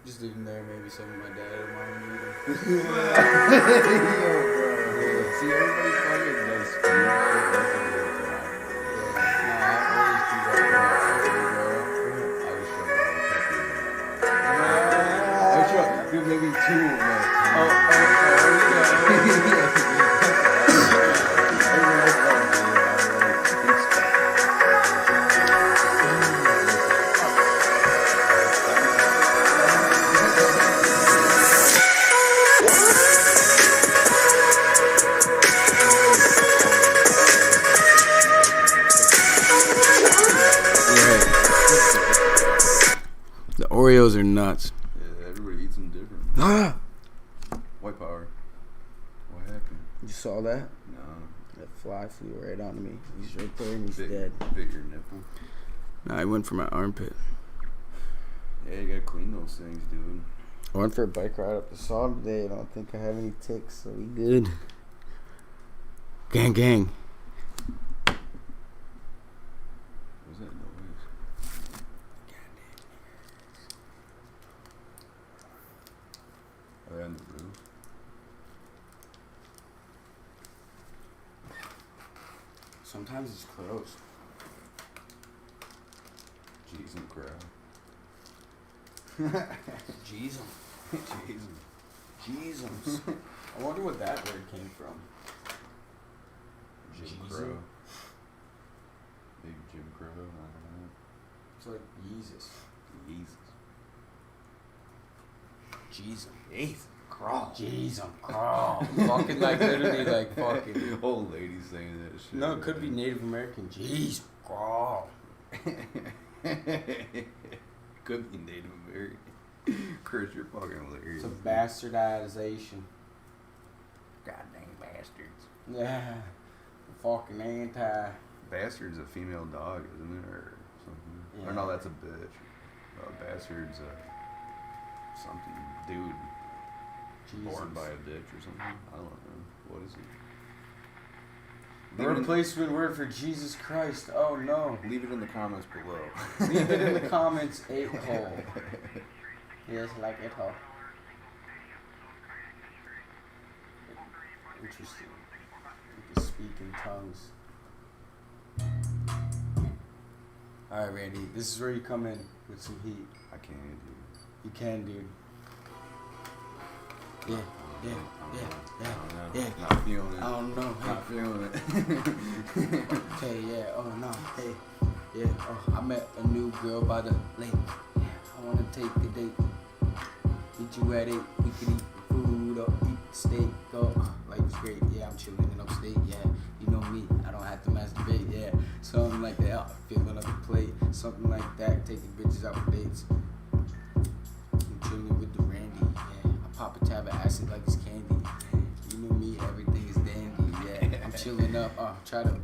Just leave them there, maybe some of my dad or mom need them. See, everybody fucking does food. Dude, maybe 2 of them. The Oreos are nuts. Yeah, everybody eats them different. Ah! White power. What happened? You saw that? No. That fly flew right onto me. He's right there and he's Bit dead. Bit your nipple. Nah, I went for my armpit. Yeah, you gotta clean those things, dude. I went for a bike ride up the saw today. I don't think I have any ticks, so we good. Gang, gang. What was that noise? Are they on the roof? Sometimes it's close. Jeez and crowd. Jeez. Jesus. I wonder what that word came from. Jim Crow. Big Jim Crow. I don't know. It's like Jesus. Jesus. Jesus. Crawl. Jesus. Crawl. Fucking like literally like fucking. Old lady saying that shit. No, it could be Native American. Jeez. Crawl. Could be Native American. Chris, you're fucking hilarious. It's a bastardization. Goddamn bastards. Yeah. Fucking anti. Bastard's a female dog, isn't it? Or something. Yeah. Or no, that's a bitch. Bastard's a something dude. Jesus. Born by a bitch or something. I don't know. What is it? The replacement word for Jesus Christ. Oh no. Leave it in the comments below. Leave it in the comments, 8-hole. Yes, like 8-hole. Interesting. You can speak in tongues. Alright, Randy. This is where you come in with some heat. I can't, dude. You can, dude. Yeah. Not feeling it. I don't know. Not feeling it. Hey, yeah. Oh no. Hey, yeah. Oh, I met a new girl by the lake. Yeah, I wanna take a date. Meet you at 8. We can eat food or eat steak. Oh, life's great. Yeah, I'm chilling in upstate. Yeah, you know me. I don't have to masturbate. Yeah, something like that. I'm filling up the plate. Something like that. Taking bitches out for dates. I'm chilling with the Randy. Yeah, I pop a tab of acid like it's candy. Yeah, you know me. Everything is dandy. Yeah, I'm chilling up. Try to.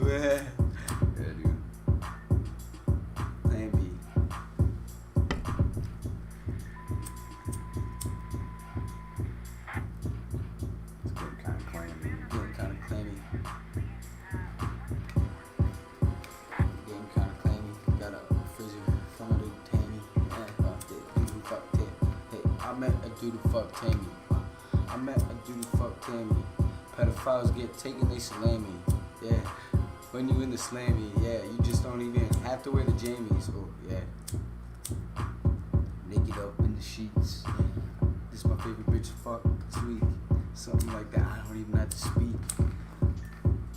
Yeah. Yeah, dude. Plan B. It's getting kind of clammy. Getting kind of clammy. Getting kind of clammy. Got a frizzy from a dude Tammy. Dude who fuck Tammy. Hey, I met a dude who fuck Tammy. I met a dude who fuck Tammy. Pedophiles get taken, they salami. Yeah. When you in the slammy, yeah, you just don't even have to wear the jammies. Oh, yeah. Naked up in the sheets. This my favorite bitch fuck this week. Something like that, I don't even have to speak.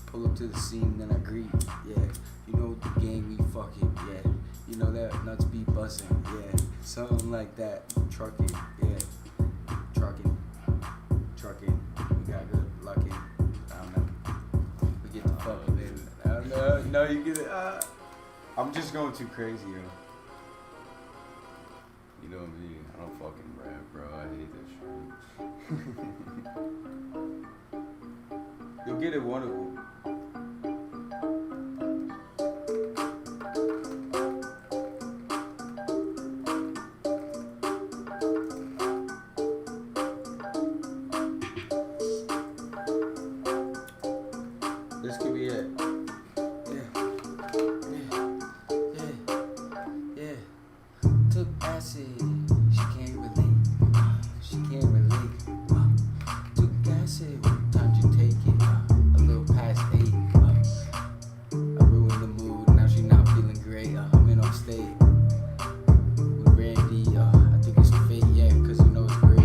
Pull up to the scene, then I greet. Yeah, you know the game, we fuck it. Yeah, you know that nuts be bussin'. Yeah, something like that. Trucking, yeah. Trucking. We got good lucking. I don't know. We get the fuck in. I don't know. No, you get it. I'm just going too crazy, yo. You know me, I don't fucking rap, bro. I hate that shit. You'll get it one of them. This could be it. Yeah. Took acid. She can't relate. Took acid. What time you take it? A little past 8. I ruined the mood. Now she not feeling great. I'm in upstate with Randy. I think it's fate. Yeah, 'cause you know it's great.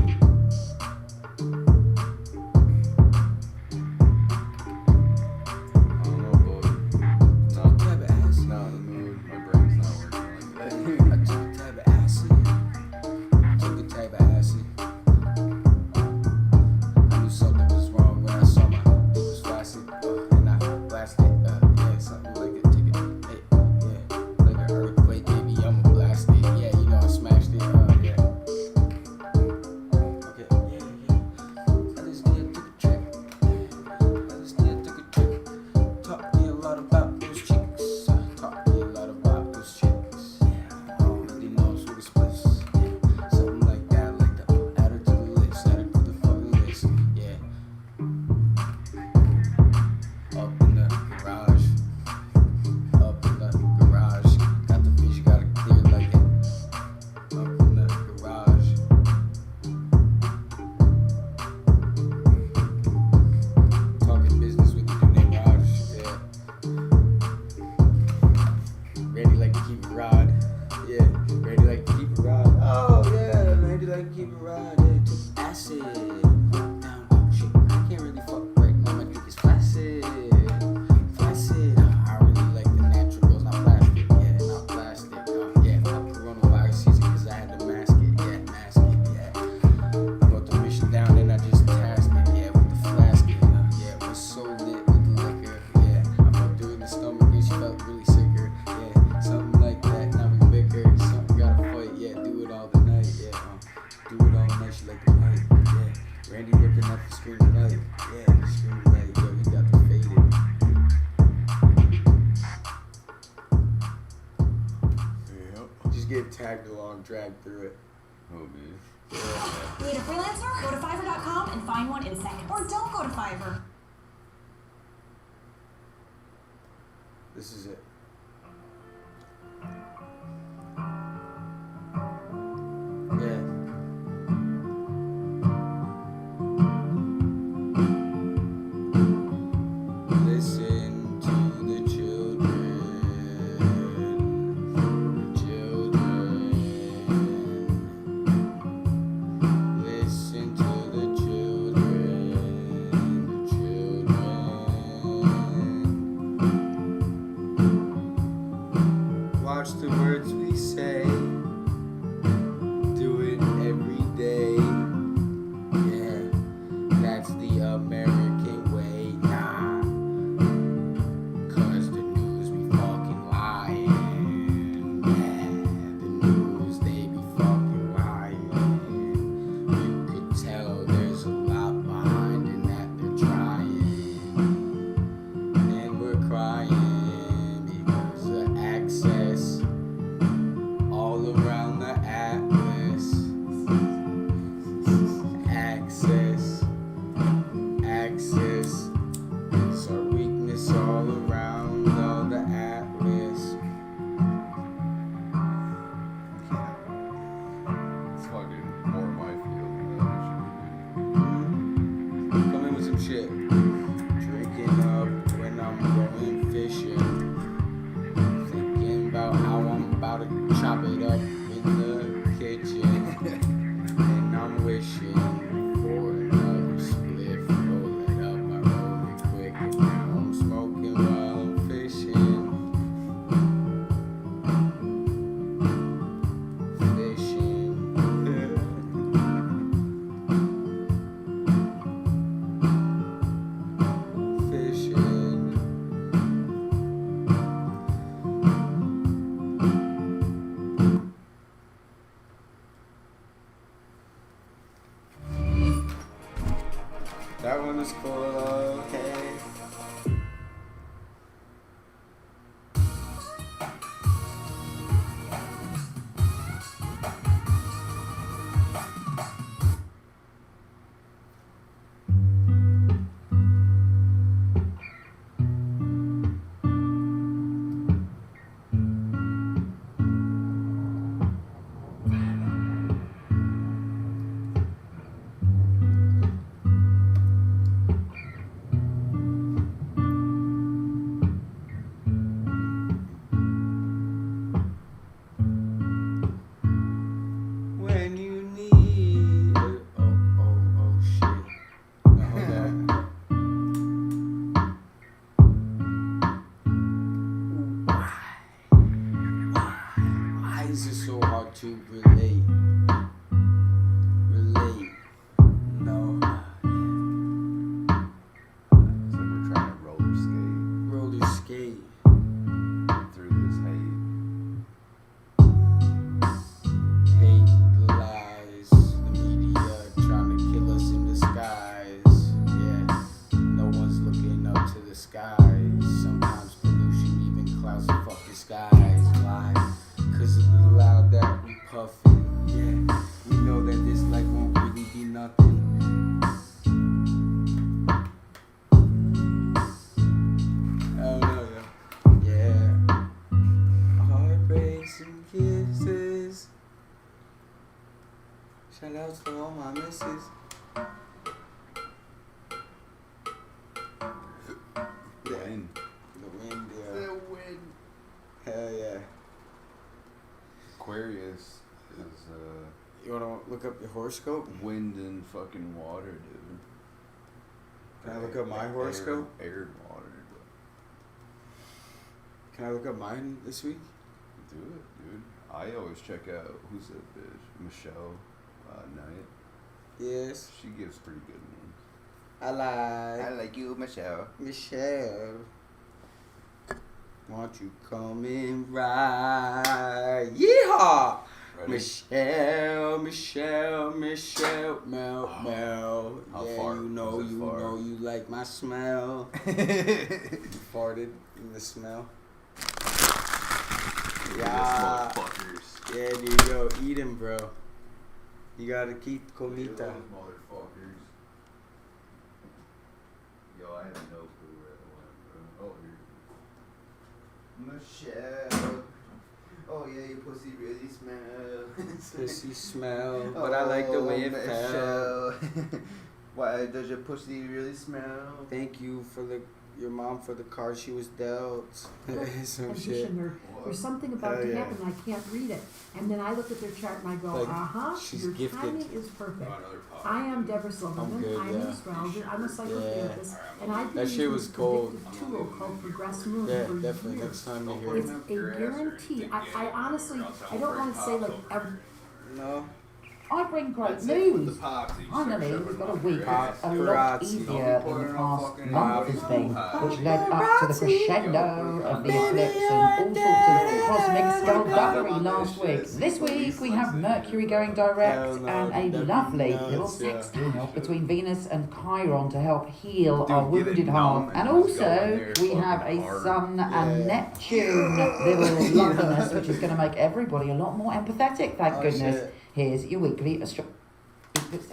Tagged along, dragged through it. Oh, man. Need a freelancer? Go to Fiverr.com and find one in seconds. Or don't go to Fiverr. This is it. Yeah. Listen to the children. Listen to the children. was cool, okay. When you need oh shit. No, hold on. Why is it so hard to relate? No. It's like we're trying to Roller skate. through this hate. Hate, lies, the media trying to kill us in disguise. Yeah, no one's looking up to the skies. Sometimes pollution even clouds the fucking skies. Why? Cause of the loud that we puffin'. Yeah, we know that this life won't really be nothing. I don't know, yeah. Heartbreaks and kisses. Shout outs to all my misses. Wind. The wind, yeah. The wind. Hell yeah. Aquarius is You wanna look up your horoscope? wind and fucking water, dude. Can I look up my horoscope? Air and water. Can I look up mine this week? Do it, dude. I always check out, who's that bitch? Michelle Knight. Yes. She gives pretty good ones. I like you, Michelle. Michelle. Won't you come in right? Yeehaw! Ready? Michelle, Mel. How Yeah, far? you know Was it far? you like my smell. You farted in the smell. Yeah. Motherfuckers. Yeah, dude, yo, eat him, bro. You gotta keep comita. Motherfuckers. Yo, I have no clue where it went, bro. Oh, here. Michelle. Oh yeah, your pussy really smells. Pussy smell, but I like the way it felt. Michelle. Why does your pussy really smell? Thank you for your mom for the card she was dealt. Some shit. There's something about to happen and I can't read it. And then I look at their chart and I go, Like, she's your gifted. timing is perfect. I am Deborah Silverman. good, I'm yeah. an astrologer. I'm a psychotherapist. And I've been That shit using was this cold. predictive tool called Progress Moon Yeah, for definitely. years. Next time you hear It's it. a guarantee. I honestly, I don't want to say like No. I bring great news. Finally, we've got a week a lot easier than the past month has been, which led up to the crescendo of the eclipse and all sorts of cosmic skullduggery last week. This week we have Mercury going direct and a lovely little sextile between Venus and Chiron to help heal our wounded heart. And also we have a Sun and Neptune little loveliness, which is going to make everybody a lot more empathetic, thank goodness. Here's your weekly astrology.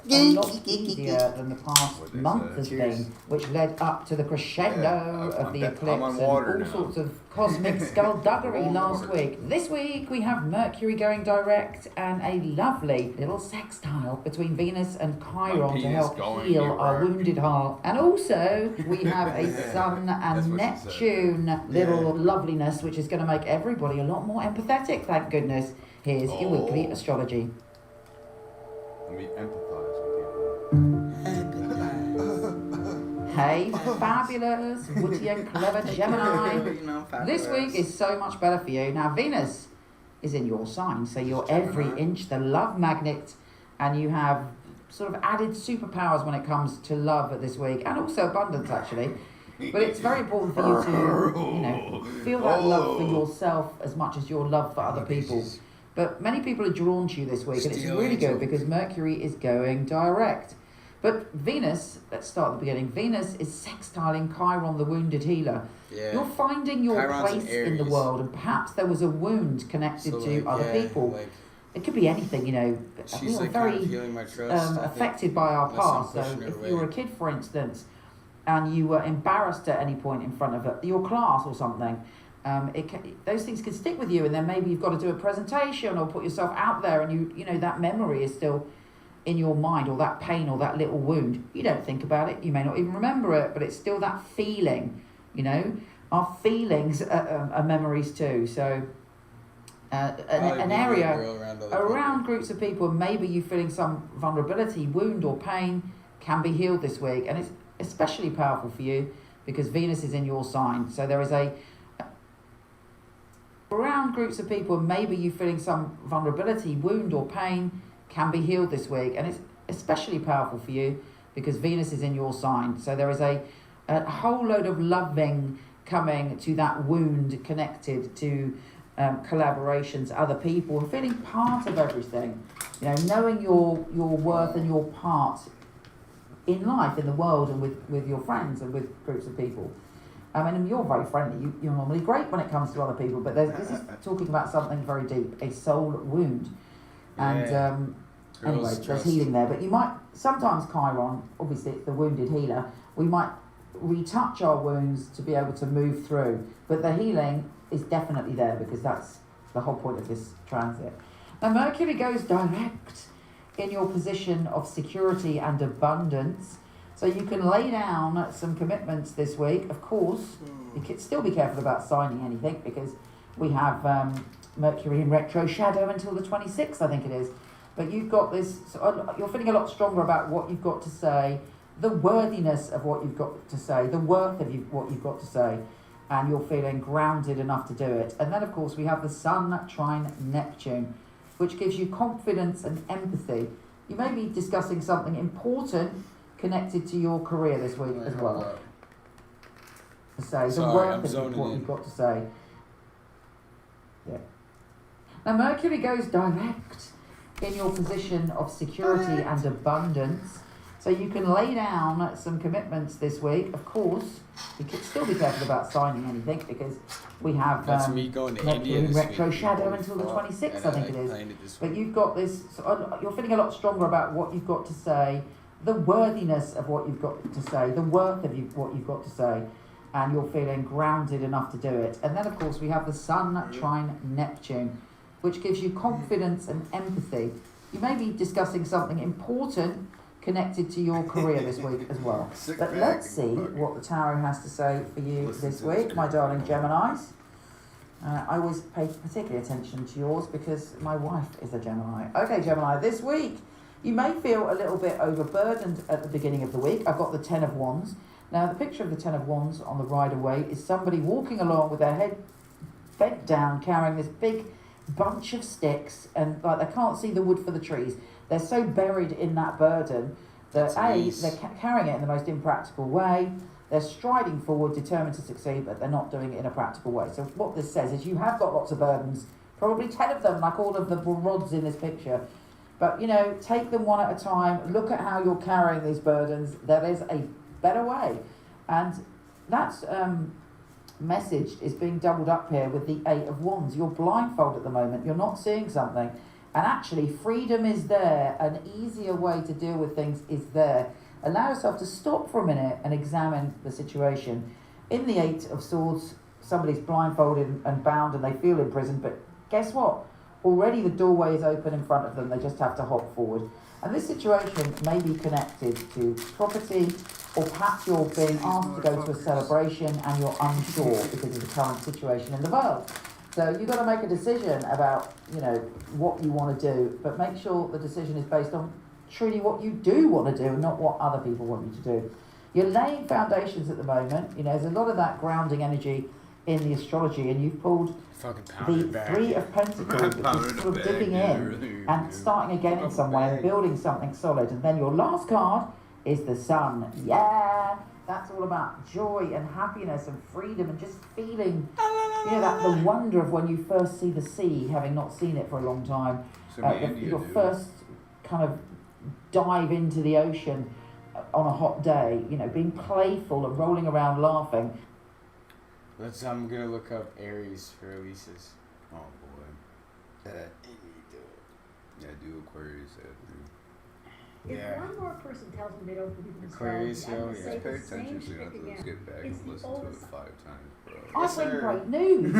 A lot easier than the past month has been, which led up to the crescendo of the eclipse and all sorts of cosmic skullduggery last week. This week we have Mercury going direct and a lovely little sextile between Venus and Chiron to help heal our wounded heart. And also we have a Sun and Neptune little loveliness, which is going to make everybody a lot more empathetic, thank goodness. Here's your weekly astrology. Let me empathize with people. Hey, fabulous, witty and clever Gemini. This week is so much better for you. Now, Venus is in your sign, so you're every inch the love magnet, and you have sort of added superpowers when it comes to love this week, and also abundance, actually. But it's very important for you to, feel that love for yourself as much as your love for other people. But many people are drawn to you this week, and it's really good because Mercury is going direct. But Venus, let's start at the beginning. Venus is sextiling Chiron, the wounded healer. Yeah. You're finding your Chiron's place in in the Aries. world, and perhaps there was a wound connected to other people. Like, it could be anything, you know. she's we are like very kind of healing my trust, affected by our unless I'm past. So pushing her if away. you were a kid, for instance, and you were embarrassed at any point in front of your class or something, those things can stick with you, and then maybe you've got to do a presentation or put yourself out there, and you know that memory is still in your mind, or that pain or that little wound. You don't think about it, you may not even remember it, but it's still that feeling, you know. Our feelings are memories too. So an area around groups of people, and maybe you feeling some vulnerability, wound or pain, can be healed this week, and it's especially powerful for you because Venus is in your sign. So there is around groups of people, and maybe you feeling some vulnerability, wound or pain, can be healed this week, and it's especially powerful for you because Venus is in your sign. So there is a whole load of loving coming to that wound, connected to collaborations, other people, and feeling part of everything. You know, knowing your worth and your part in life, in the world, and with your friends and with groups of people. I mean, you're very friendly. You're normally great when it comes to other people, but this is talking about something very deep, a soul wound. And anyway, there's healing there. But you might, sometimes Chiron, obviously it's the wounded healer, we might retouch our wounds to be able to move through. But the healing is definitely there because that's the whole point of this transit. Now Mercury goes direct in your position of security and abundance. So you can lay down some commitments this week. Of course, you can still be careful about signing anything because we have Mercury in retro shadow until the 26th, I think it is. But you've got this, you're feeling a lot stronger about what you've got to say, the worthiness of what you've got to say, the worth of what you've got to say, and you're feeling grounded enough to do it. And then, of course, we have the Sun trine Neptune, which gives you confidence and empathy. You may be discussing something important connected to your career this week as well. The worth of what you've got to say. Yeah. Now Mercury goes direct in your position of security and abundance. So you can lay down some commitments this week. Of course, you can still be careful about signing anything because we have me going to Mercury India in this retro week. shadow until the 26th, I think it is. This But you've got this, you're feeling a lot stronger about what you've got to say, the worthiness of what you've got to say, the worth of what you've got to say, and you're feeling grounded enough to do it. And then, of course, we have the Sun trine Neptune, which gives you confidence and empathy. You may be discussing something important connected to your career this week as well. But let's see what the tarot has to say for you this week, my darling Geminis. I always pay particular attention to yours because my wife is a Gemini. Okay, Gemini, this week you may feel a little bit overburdened at the beginning of the week. I've got the Ten of Wands. Now, the picture of the Ten of Wands on the Rider-Waite is somebody walking along with their head bent down, carrying this big bunch of sticks, and like they can't see the wood for the trees. They're so buried in that burden that they're carrying it in the most impractical way. They're striding forward, determined to succeed, but they're not doing it in a practical way. So what this says is you have got lots of burdens, probably 10 of them, like all of the rods in this picture. But, you know, take them one at a time. Look at how you're carrying these burdens. There is a better way. And that's message is being doubled up here with the Eight of Wands. You're blindfolded at the moment. You're not seeing something. And actually, freedom is there. An easier way to deal with things is there. Allow yourself to stop for a minute and examine the situation. In the Eight of Swords, somebody's blindfolded and bound and they feel imprisoned. But guess what? Already the doorway is open in front of them. They just have to hop forward. And this situation may be connected to property, or perhaps you're being asked to go to a celebration and you're unsure because of the current situation in the world. So you've got to make a decision about, you know, what you want to do, but make sure the decision is based on truly what you do want to do and not what other people want you to do. You're laying foundations at the moment. You know, there's a lot of that grounding energy in the astrology, and you've pulled the Three of Pentacles, which is sort of dipping in and starting again in some way and building something solid. And then your last card is the Sun. Yeah, that's all about joy and happiness and freedom and just feeling, you know, that the wonder of when you first see the sea, having not seen it for a long time. Your first kind of dive into the ocean, on a hot day, you know, being playful and rolling around laughing. I'm gonna look up Aries for Elise's. Oh boy. Yeah, do Aquarius. If Yeah. one more person tells me they don't believe in Aquarius, astrology, I would yeah. say Pay the attention same so you don't shit have to again. skip back It's and the listen to it oldest. 5 times, bro. I bring great news.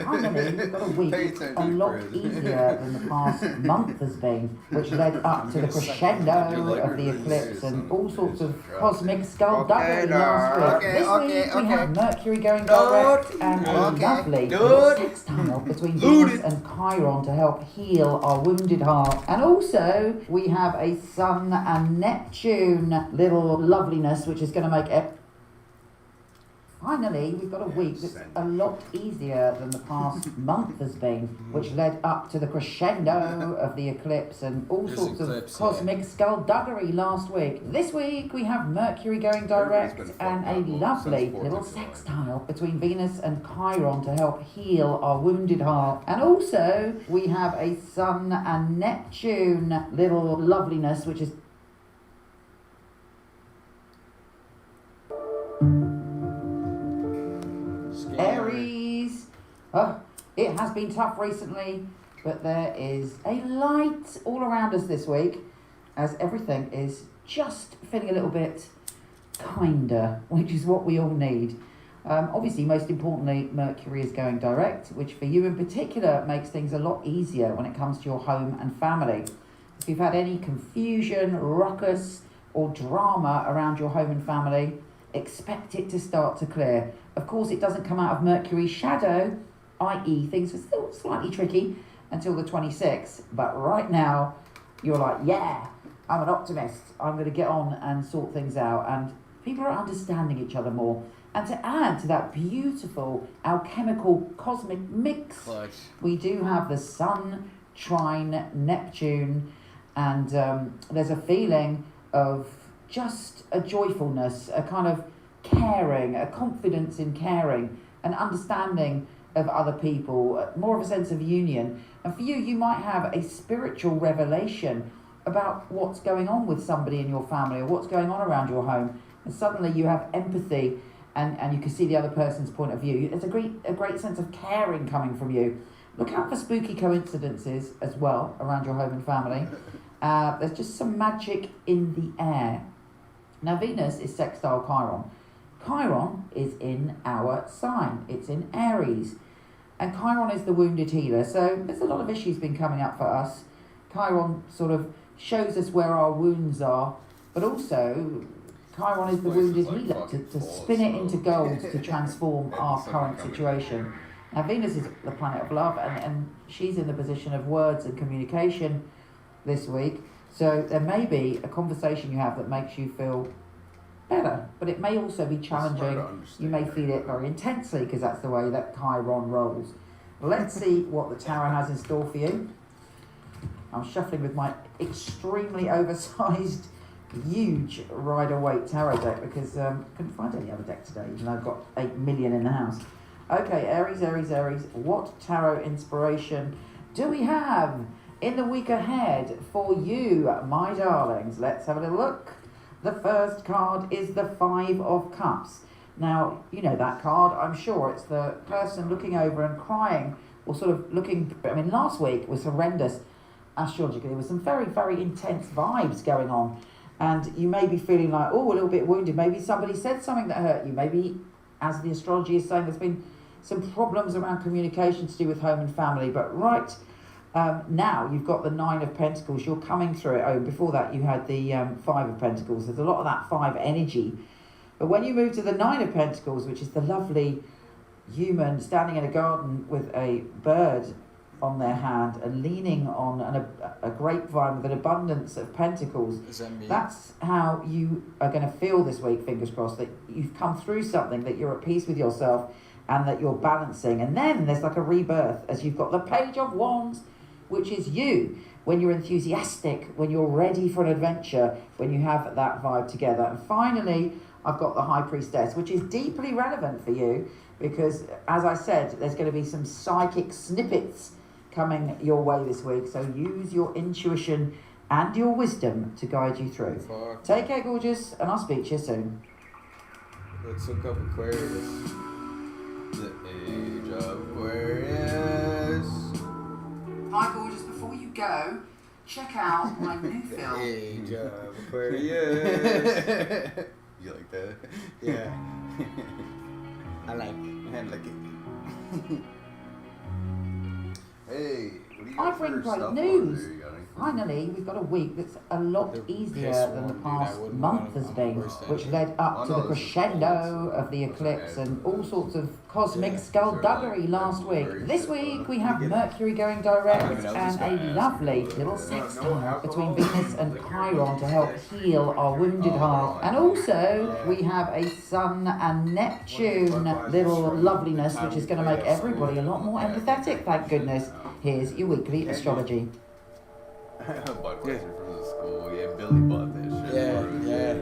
Finally, we've got a week Pay a attention, lot Chris. easier than the past month has been, which led up to the crescendo of the eclipse and all sorts of cosmic skullduggery last week. This week we have Mercury going direct and a lovely little sextile between Venus and Chiron to help heal our wounded heart. And also we have a Sun and Neptune little loveliness, which is going to make it. Finally, we've got a week that's a lot easier than the past month has been, which led up to the crescendo of the eclipse and all sorts of cosmic skullduggery last week. This week, we have Mercury going direct and a lovely little sextile between Venus and Chiron to help heal our wounded heart. And also, we have a Sun and Neptune little loveliness, which is Aries. It has been tough recently, but there is a light all around us this week as everything is just feeling a little bit kinder, which is what we all need. Obviously, most importantly, Mercury is going direct, which for you in particular makes things a lot easier when it comes to your home and family. If you've had any confusion, ruckus, or drama around your home and family, expect it to start to clear. Of course, it doesn't come out of Mercury's shadow, i.e. things are still slightly tricky until the 26th, but right now, you're like, yeah, I'm an optimist. I'm going to get on and sort things out, and people are understanding each other more. And to add to that beautiful alchemical cosmic mix, we do have the Sun trine Neptune, and there's a feeling of just a joyfulness, a kind of caring, a confidence in caring, an understanding of other people, more of a sense of union. And for you, you might have a spiritual revelation about what's going on with somebody in your family or what's going on around your home. And suddenly you have empathy and you can see the other person's point of view. There's a great sense of caring coming from you. Look out for spooky coincidences as well around your home and family. There's just some magic in the air. Now, Venus is sextile Chiron. Chiron is in our sign. It's in Aries. And Chiron is the wounded healer. So there's a lot of issues been coming up for us. Chiron sort of shows us where our wounds are, but also Chiron is the wounded healer to spin it into gold to transform our current situation. Now, Venus is the planet of love, and she's in the position of words and communication this week. So there may be a conversation you have that makes you feel better, but it may also be challenging. You may feel it very intensely because that's the way that Chiron rolls. Let's see what the tarot has in store for you. I'm shuffling with my extremely oversized, huge Rider-Waite tarot deck because I couldn't find any other deck today, even though I've got 8 million in the house. Okay, Aries, what tarot inspiration do we have in the week ahead for you, my darlings? Let's have a little look. The first card is the 5 of Cups. Now, you know that card, I'm sure. It's the person looking over and crying, or sort of looking. I mean, last week was horrendous astrologically. There was some very, very intense vibes going on. And you may be feeling like, oh, a little bit wounded. Maybe somebody said something that hurt you. Maybe, as the astrology is saying, there's been some problems around communication to do with home and family. But right now, you've got the 9 of Pentacles. You're coming through it. Oh, before that, you had the 5 of Pentacles. There's a lot of that 5 energy. But when you move to the 9 of Pentacles, which is the lovely human standing in a garden with a bird on their hand and leaning on a grapevine with an abundance of pentacles, that's how you are going to feel this week, fingers crossed, that you've come through something, that you're at peace with yourself and that you're balancing. And then there's like a rebirth as you've got the Page of Wands, which is you, when you're enthusiastic, when you're ready for an adventure, when you have that vibe together. And finally, I've got the High Priestess, which is deeply relevant for you because, as I said, there's going to be some psychic snippets coming your way this week. So use your intuition and your wisdom to guide you through. Fuck. Take care, gorgeous, and I'll speak to you soon. Let's look up Aquarius. The age of Aquarius. Hi, gorgeous. Before you go, check out my new film. Age of Aquarius. You like that? Yeah. I like it. I like it. Hey, what do you I got bring for great stuff news. over there? You got anything? Finally, we've got a week that's a lot easier than the past month has been, which led up to the crescendo of the eclipse and all sorts of cosmic skullduggery last week. This week we have Mercury going direct and a lovely little sextile between Venus and Chiron to help heal our wounded heart. And also we have a Sun and Neptune little loveliness, which is going to make everybody a lot more empathetic, thank goodness. Here's your weekly astrology. Budweiser from the school. Yeah, Billy bought that shit. Yeah.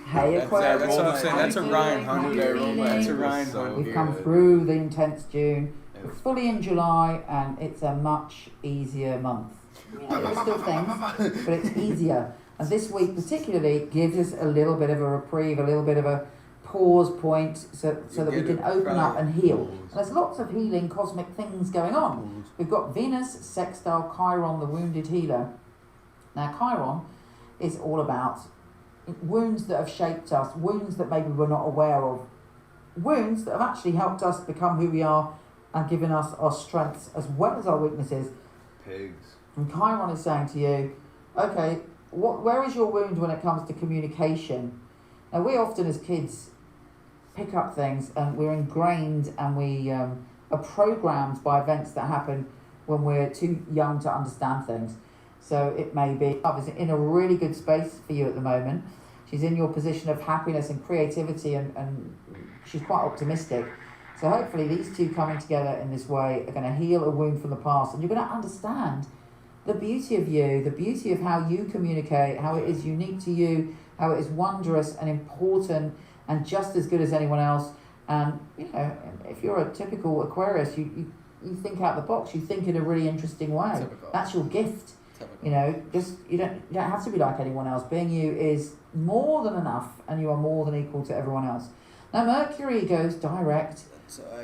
Hey, Aquarius. That's what I'm saying. That's a Ryan Hunter. That's a Ryan Hunter. We've come through the intense June. We're fully in July, and it's a much easier month. There's still things, but it's easier. And this week particularly gives us a little bit of a reprieve, a little bit of a pause point so that we can open up and heal. And there's lots of healing cosmic things going on. We've got Venus, sextile Chiron, the wounded healer. Now Chiron is all about wounds that have shaped us, wounds that maybe we're not aware of, wounds that have actually helped us become who we are and given us our strengths as well as our weaknesses. Pigs. And Chiron is saying to you, okay, where is your wound when it comes to communication? Now we often as kids pick up things and we're ingrained and we are programmed by events that happen when we're too young to understand things. So it may be love is in a really good space for you at the moment. She's in your position of happiness and creativity and she's quite optimistic. So hopefully these two coming together in this way are going to heal a wound from the past, and you're going to understand the beauty of you, the beauty of how you communicate, how it is unique to you, how it is wondrous and important and just as good as anyone else. And you know, if you're a typical Aquarius, you think out the box, you think in a really interesting way. Typical. That's your gift. Typical. You know, just you don't have to be like anyone else. Being you is more than enough, and you are more than equal to everyone else. Now Mercury goes direct.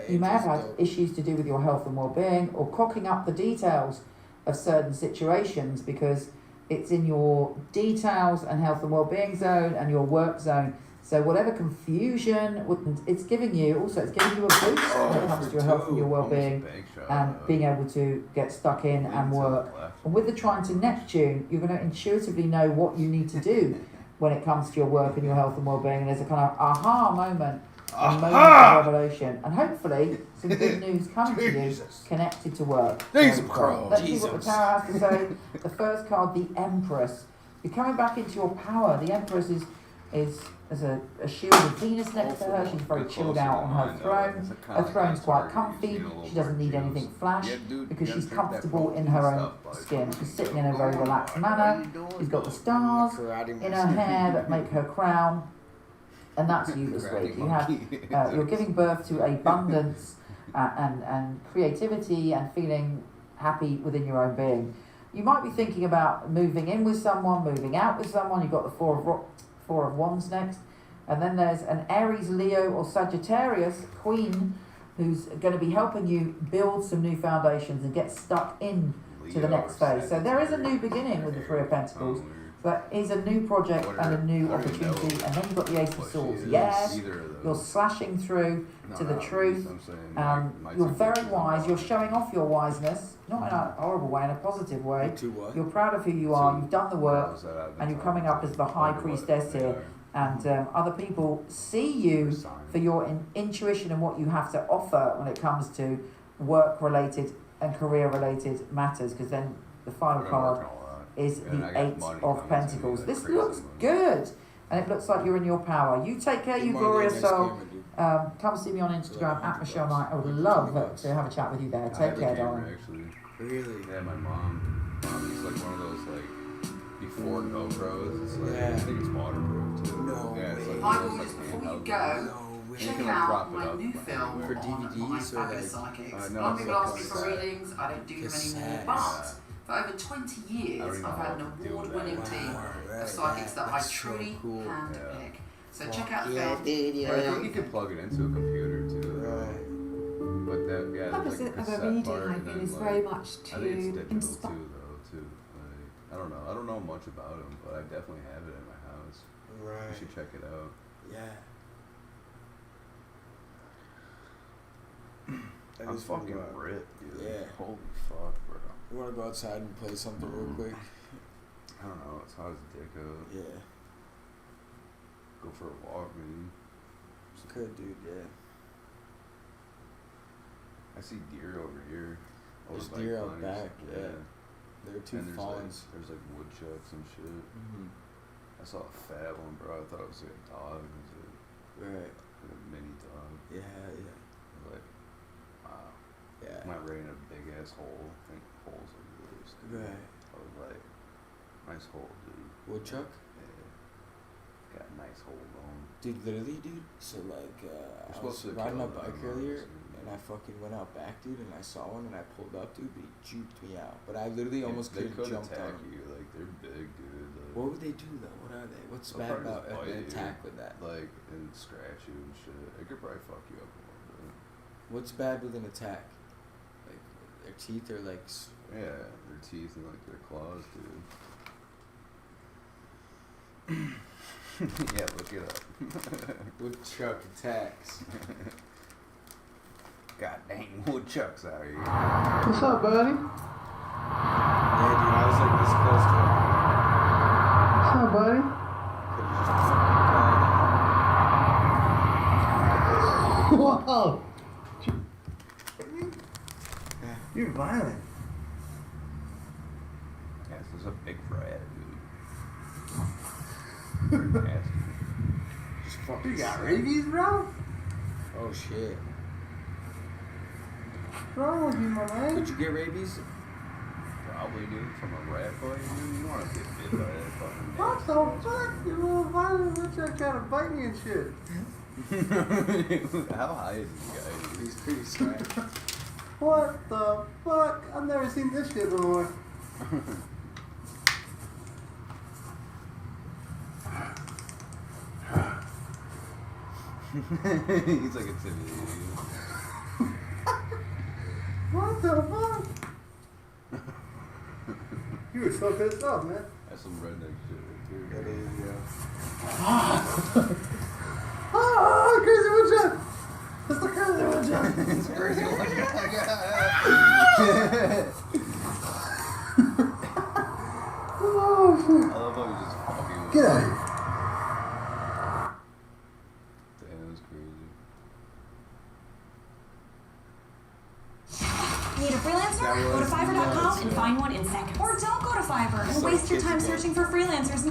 You may have had issues to do with your health and well-being, or cocking up the details of certain situations because it's in your details and health and well-being zone and your work zone. So whatever confusion, it's giving you a boost when it comes to your health and your well-being and being able to get stuck in and work. And with the trine to Neptune, you're going to intuitively know what you need to do when it comes to your work and your health and well-being. And there's a kind of aha moment, a moment of revelation. And hopefully some good news coming to you connected to work. Let's see what the Tower has to say. The first card, the Empress. You're coming back into your power. The Empress is there's a shield of Venus next to her. She's very chilled out on her throne. Her throne's quite comfy. She doesn't need anything flash because she's comfortable in her own skin. She's sitting in a very relaxed manner. She's got the stars in her hair that make her crown. And that's you this week. You have you're giving birth to abundance and creativity and feeling happy within your own being. You might be thinking about moving in with someone, moving out with someone. You've got the Four of Wands next, and then there's an Aries, Leo or Sagittarius Queen who's going to be helping you build some new foundations and get stuck in to the next phase. So there is a new beginning with the Three of Pentacles. That is a new project and a new opportunity. And then you've got the Ace of Swords. Yes, you're slashing through to the truth. You're very wise. You're showing off your wiseness, not in a horrible way, in a positive way. You're proud of who you are. You've done the work, and you're coming up as the High Priestess here. And other people see you for your intuition and what you have to offer when it comes to work-related and career-related matters. Because then the final card is the Eight of Pentacles. This looks good, and it looks like you're in your power. You take care, you glorious soul. Come see me on Instagram at Michelle Knight. I would love to have a chat with you there. Take care, darling. Really? Yeah, my mom. It's like one of those before GoPros. It's I think it's waterproof too. No. Yeah, it's like I will just before you go. Check out my new film for DVDs or Fabulous Psychics. No, a lot of people ask me for readings. I don't do them anymore, but For over 20 years, I've had an award-winning team of psychics that I truly handpick. So check out the film. I think you can plug it into a computer too. But that, The opposite of a reading, I feel, is very much to I think it's digital too. Like, I don't know. I don't know much about them, but I definitely have it in my house. Right. You should check it out. Yeah. I'm fucking ripped, dude. Yeah. Holy fuck, bro. You want to go outside and play something real quick? I don't know. It's hot as dick out. Yeah. Go for a walk, maybe. Good, dude. Yeah. I see deer over here. There's deer out back. Yeah. There are two fawns. There's like woodchucks and shit. Mm-hmm. I saw a fat one, bro. I thought it was like a dog. It was right. Like a mini dog. Yeah, yeah. I was like, wow. Yeah. Went right in a big ass hole. I think holes are yours. Right. I was like, nice hole, dude. Woodchuck? Yeah. Got a nice hole going. Dude, literally, dude. So like, I was riding my bike earlier, and I fucking went out back, dude, and I saw one, and I pulled up, dude, but he juked me out. But I literally almost could have jumped on him. You. Like, they're big, dude. Like, what would they do though? What are they? What's bad about an attack with that? Like, and scratch you and shit. It could probably fuck you up a little bit. What's bad with an attack? Like, their teeth are like... Yeah, their teeth and like their claws, dude. Yeah, look it up. Woodchuck attacks. God dang woodchucks out here. What's up, buddy? Yeah, dude, I was like this close to him. What's up, buddy? Whoa! You're violent. Yeah, this is a big rat, dude. Pretty nasty. Just fucking You got rabies, bro? Oh shit. What's wrong with you, my man? Did you get rabies? Probably, dude, from a rat bite. You don't want to get bit by that fucking What the fuck? You little violent bitch trying to bite me and shit. How high is this guy? He's pretty smacked. What the fuck? I've never seen this shit before. He's like intimidated. What the fuck? You were so pissed off, man. That's some redneck shit right there. That is, yeah. Oh, crazy woodchuck! That's the crazy woodchuck! It's crazy woodchuck. Oh, shit. I love how he's just fucking with Get out of here. Damn, that's crazy. Need a freelancer? Go to Fiverr.com and find one in seconds. Or don't go to Fiverr and waste your time searching for freelancers.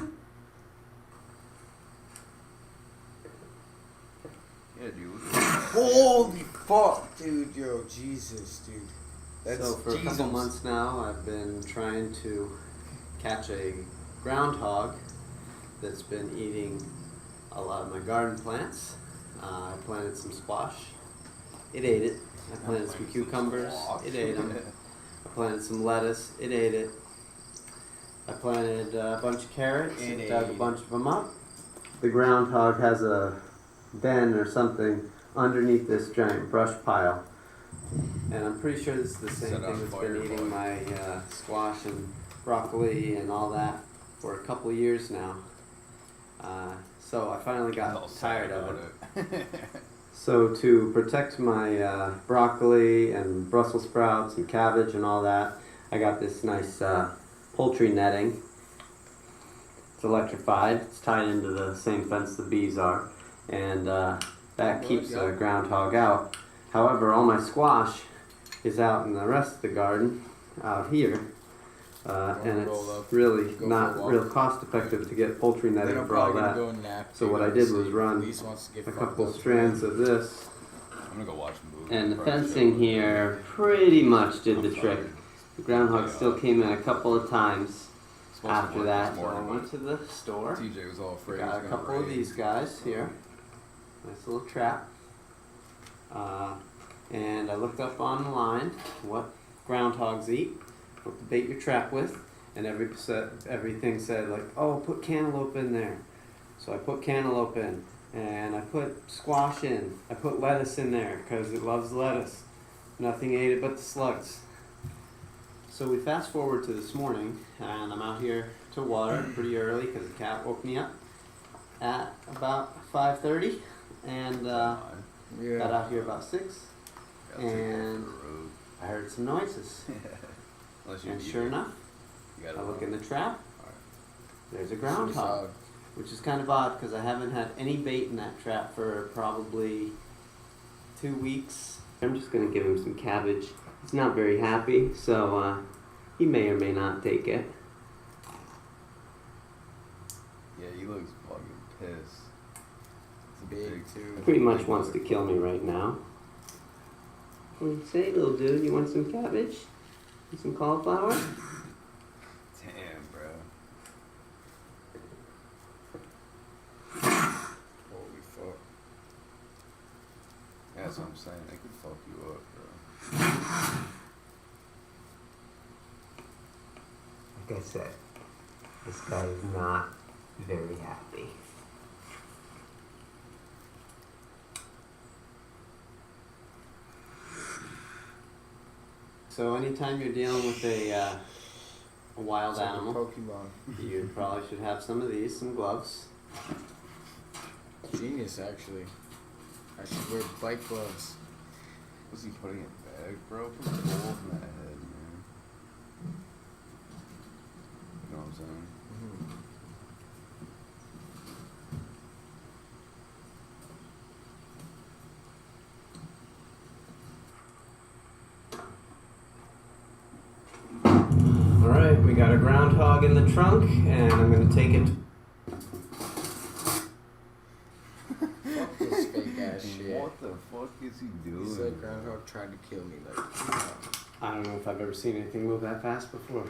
Yeah, dude. Holy fuck, dude, yo, Jesus, dude. That's so for a couple months now, I've been trying to catch a groundhog that's been eating a lot of my garden plants. I planted some squash. It ate it. I planted some cucumbers. It ate them. I planted some lettuce. It ate it. I planted a bunch of carrots. It dug a bunch of them up. The groundhog has a den or something underneath this giant brush pile. And I'm pretty sure this is the same thing that's been eating my squash and broccoli and all that for a couple of years now. So I finally got tired of it. So to protect my broccoli and Brussels sprouts and cabbage and all that, I got this nice poultry netting. It's electrified. It's tied into the same fence the bees are. And that keeps the groundhog out. However, all my squash is out in the rest of the garden, out here. And it's really not real cost effective to get poultry netting for all that. So what I did was run a couple strands of this. I'm gonna go watch a movie. And the fencing here pretty much did the trick. The groundhog still came in a couple of times after that. So I went to the store. TJ was all afraid. Got a couple of these guys here. Nice little trap. And I looked up online what groundhogs eat. what to bait your trap with, and everything said like, oh, put cantaloupe in there. So I put cantaloupe in, and I put squash in. I put lettuce in there because it loves lettuce. Nothing ate it but the slugs. So we fast forward to this morning, and I'm out here to water pretty early because the cat woke me up at about 5:30, and got out here about 6, and I heard some noises. And sure enough, I look in the trap. There's a groundhog, which is kind of odd because I haven't had any bait in that trap for probably 2 weeks. I'm just gonna give him some cabbage. He's not very happy, so he may or may not take it. Yeah, he looks fucking pissed. It's big too. Pretty much wants to kill me right now. What do you say, little dude? You want some cabbage? And some cauliflower? Damn, bro. Holy fuck. Yeah, that's what I'm saying. They could fuck you up, bro. Like I said, this guy is not very happy. So anytime you're dealing with a wild animal, you probably should have some of these, some gloves. Genius, actually. I should wear bike gloves. What's he putting it back, bro? Put a hole in that head, man. You know what I'm saying? Alright, we got a groundhog in the trunk, and I'm going to take it. Fuck this fake ass shit. What the fuck is he doing? He's like, groundhog tried to kill me. Like, I don't know if I've ever seen anything move that fast before.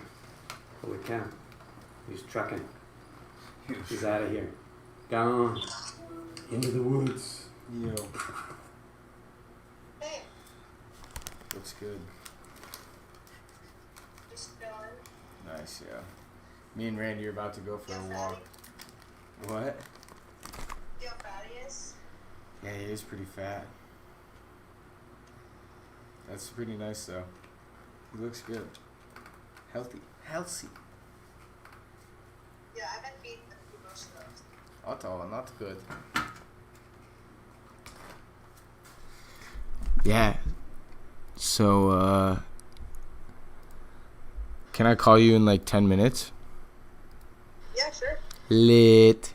Holy cow. He's trucking. He's out of here. Gone. Into the woods. Yo. Looks good. Nice, yeah. Me and Randy are about to go for a walk. What? You know how fat he is? Yeah, he is pretty fat. That's pretty nice, though. He looks good. Healthy. Healthy. Yeah, I've been feeding him most of those. Ottawa, not good. Yeah. So, can I call you in like 10 minutes? Yeah, sure. Lit.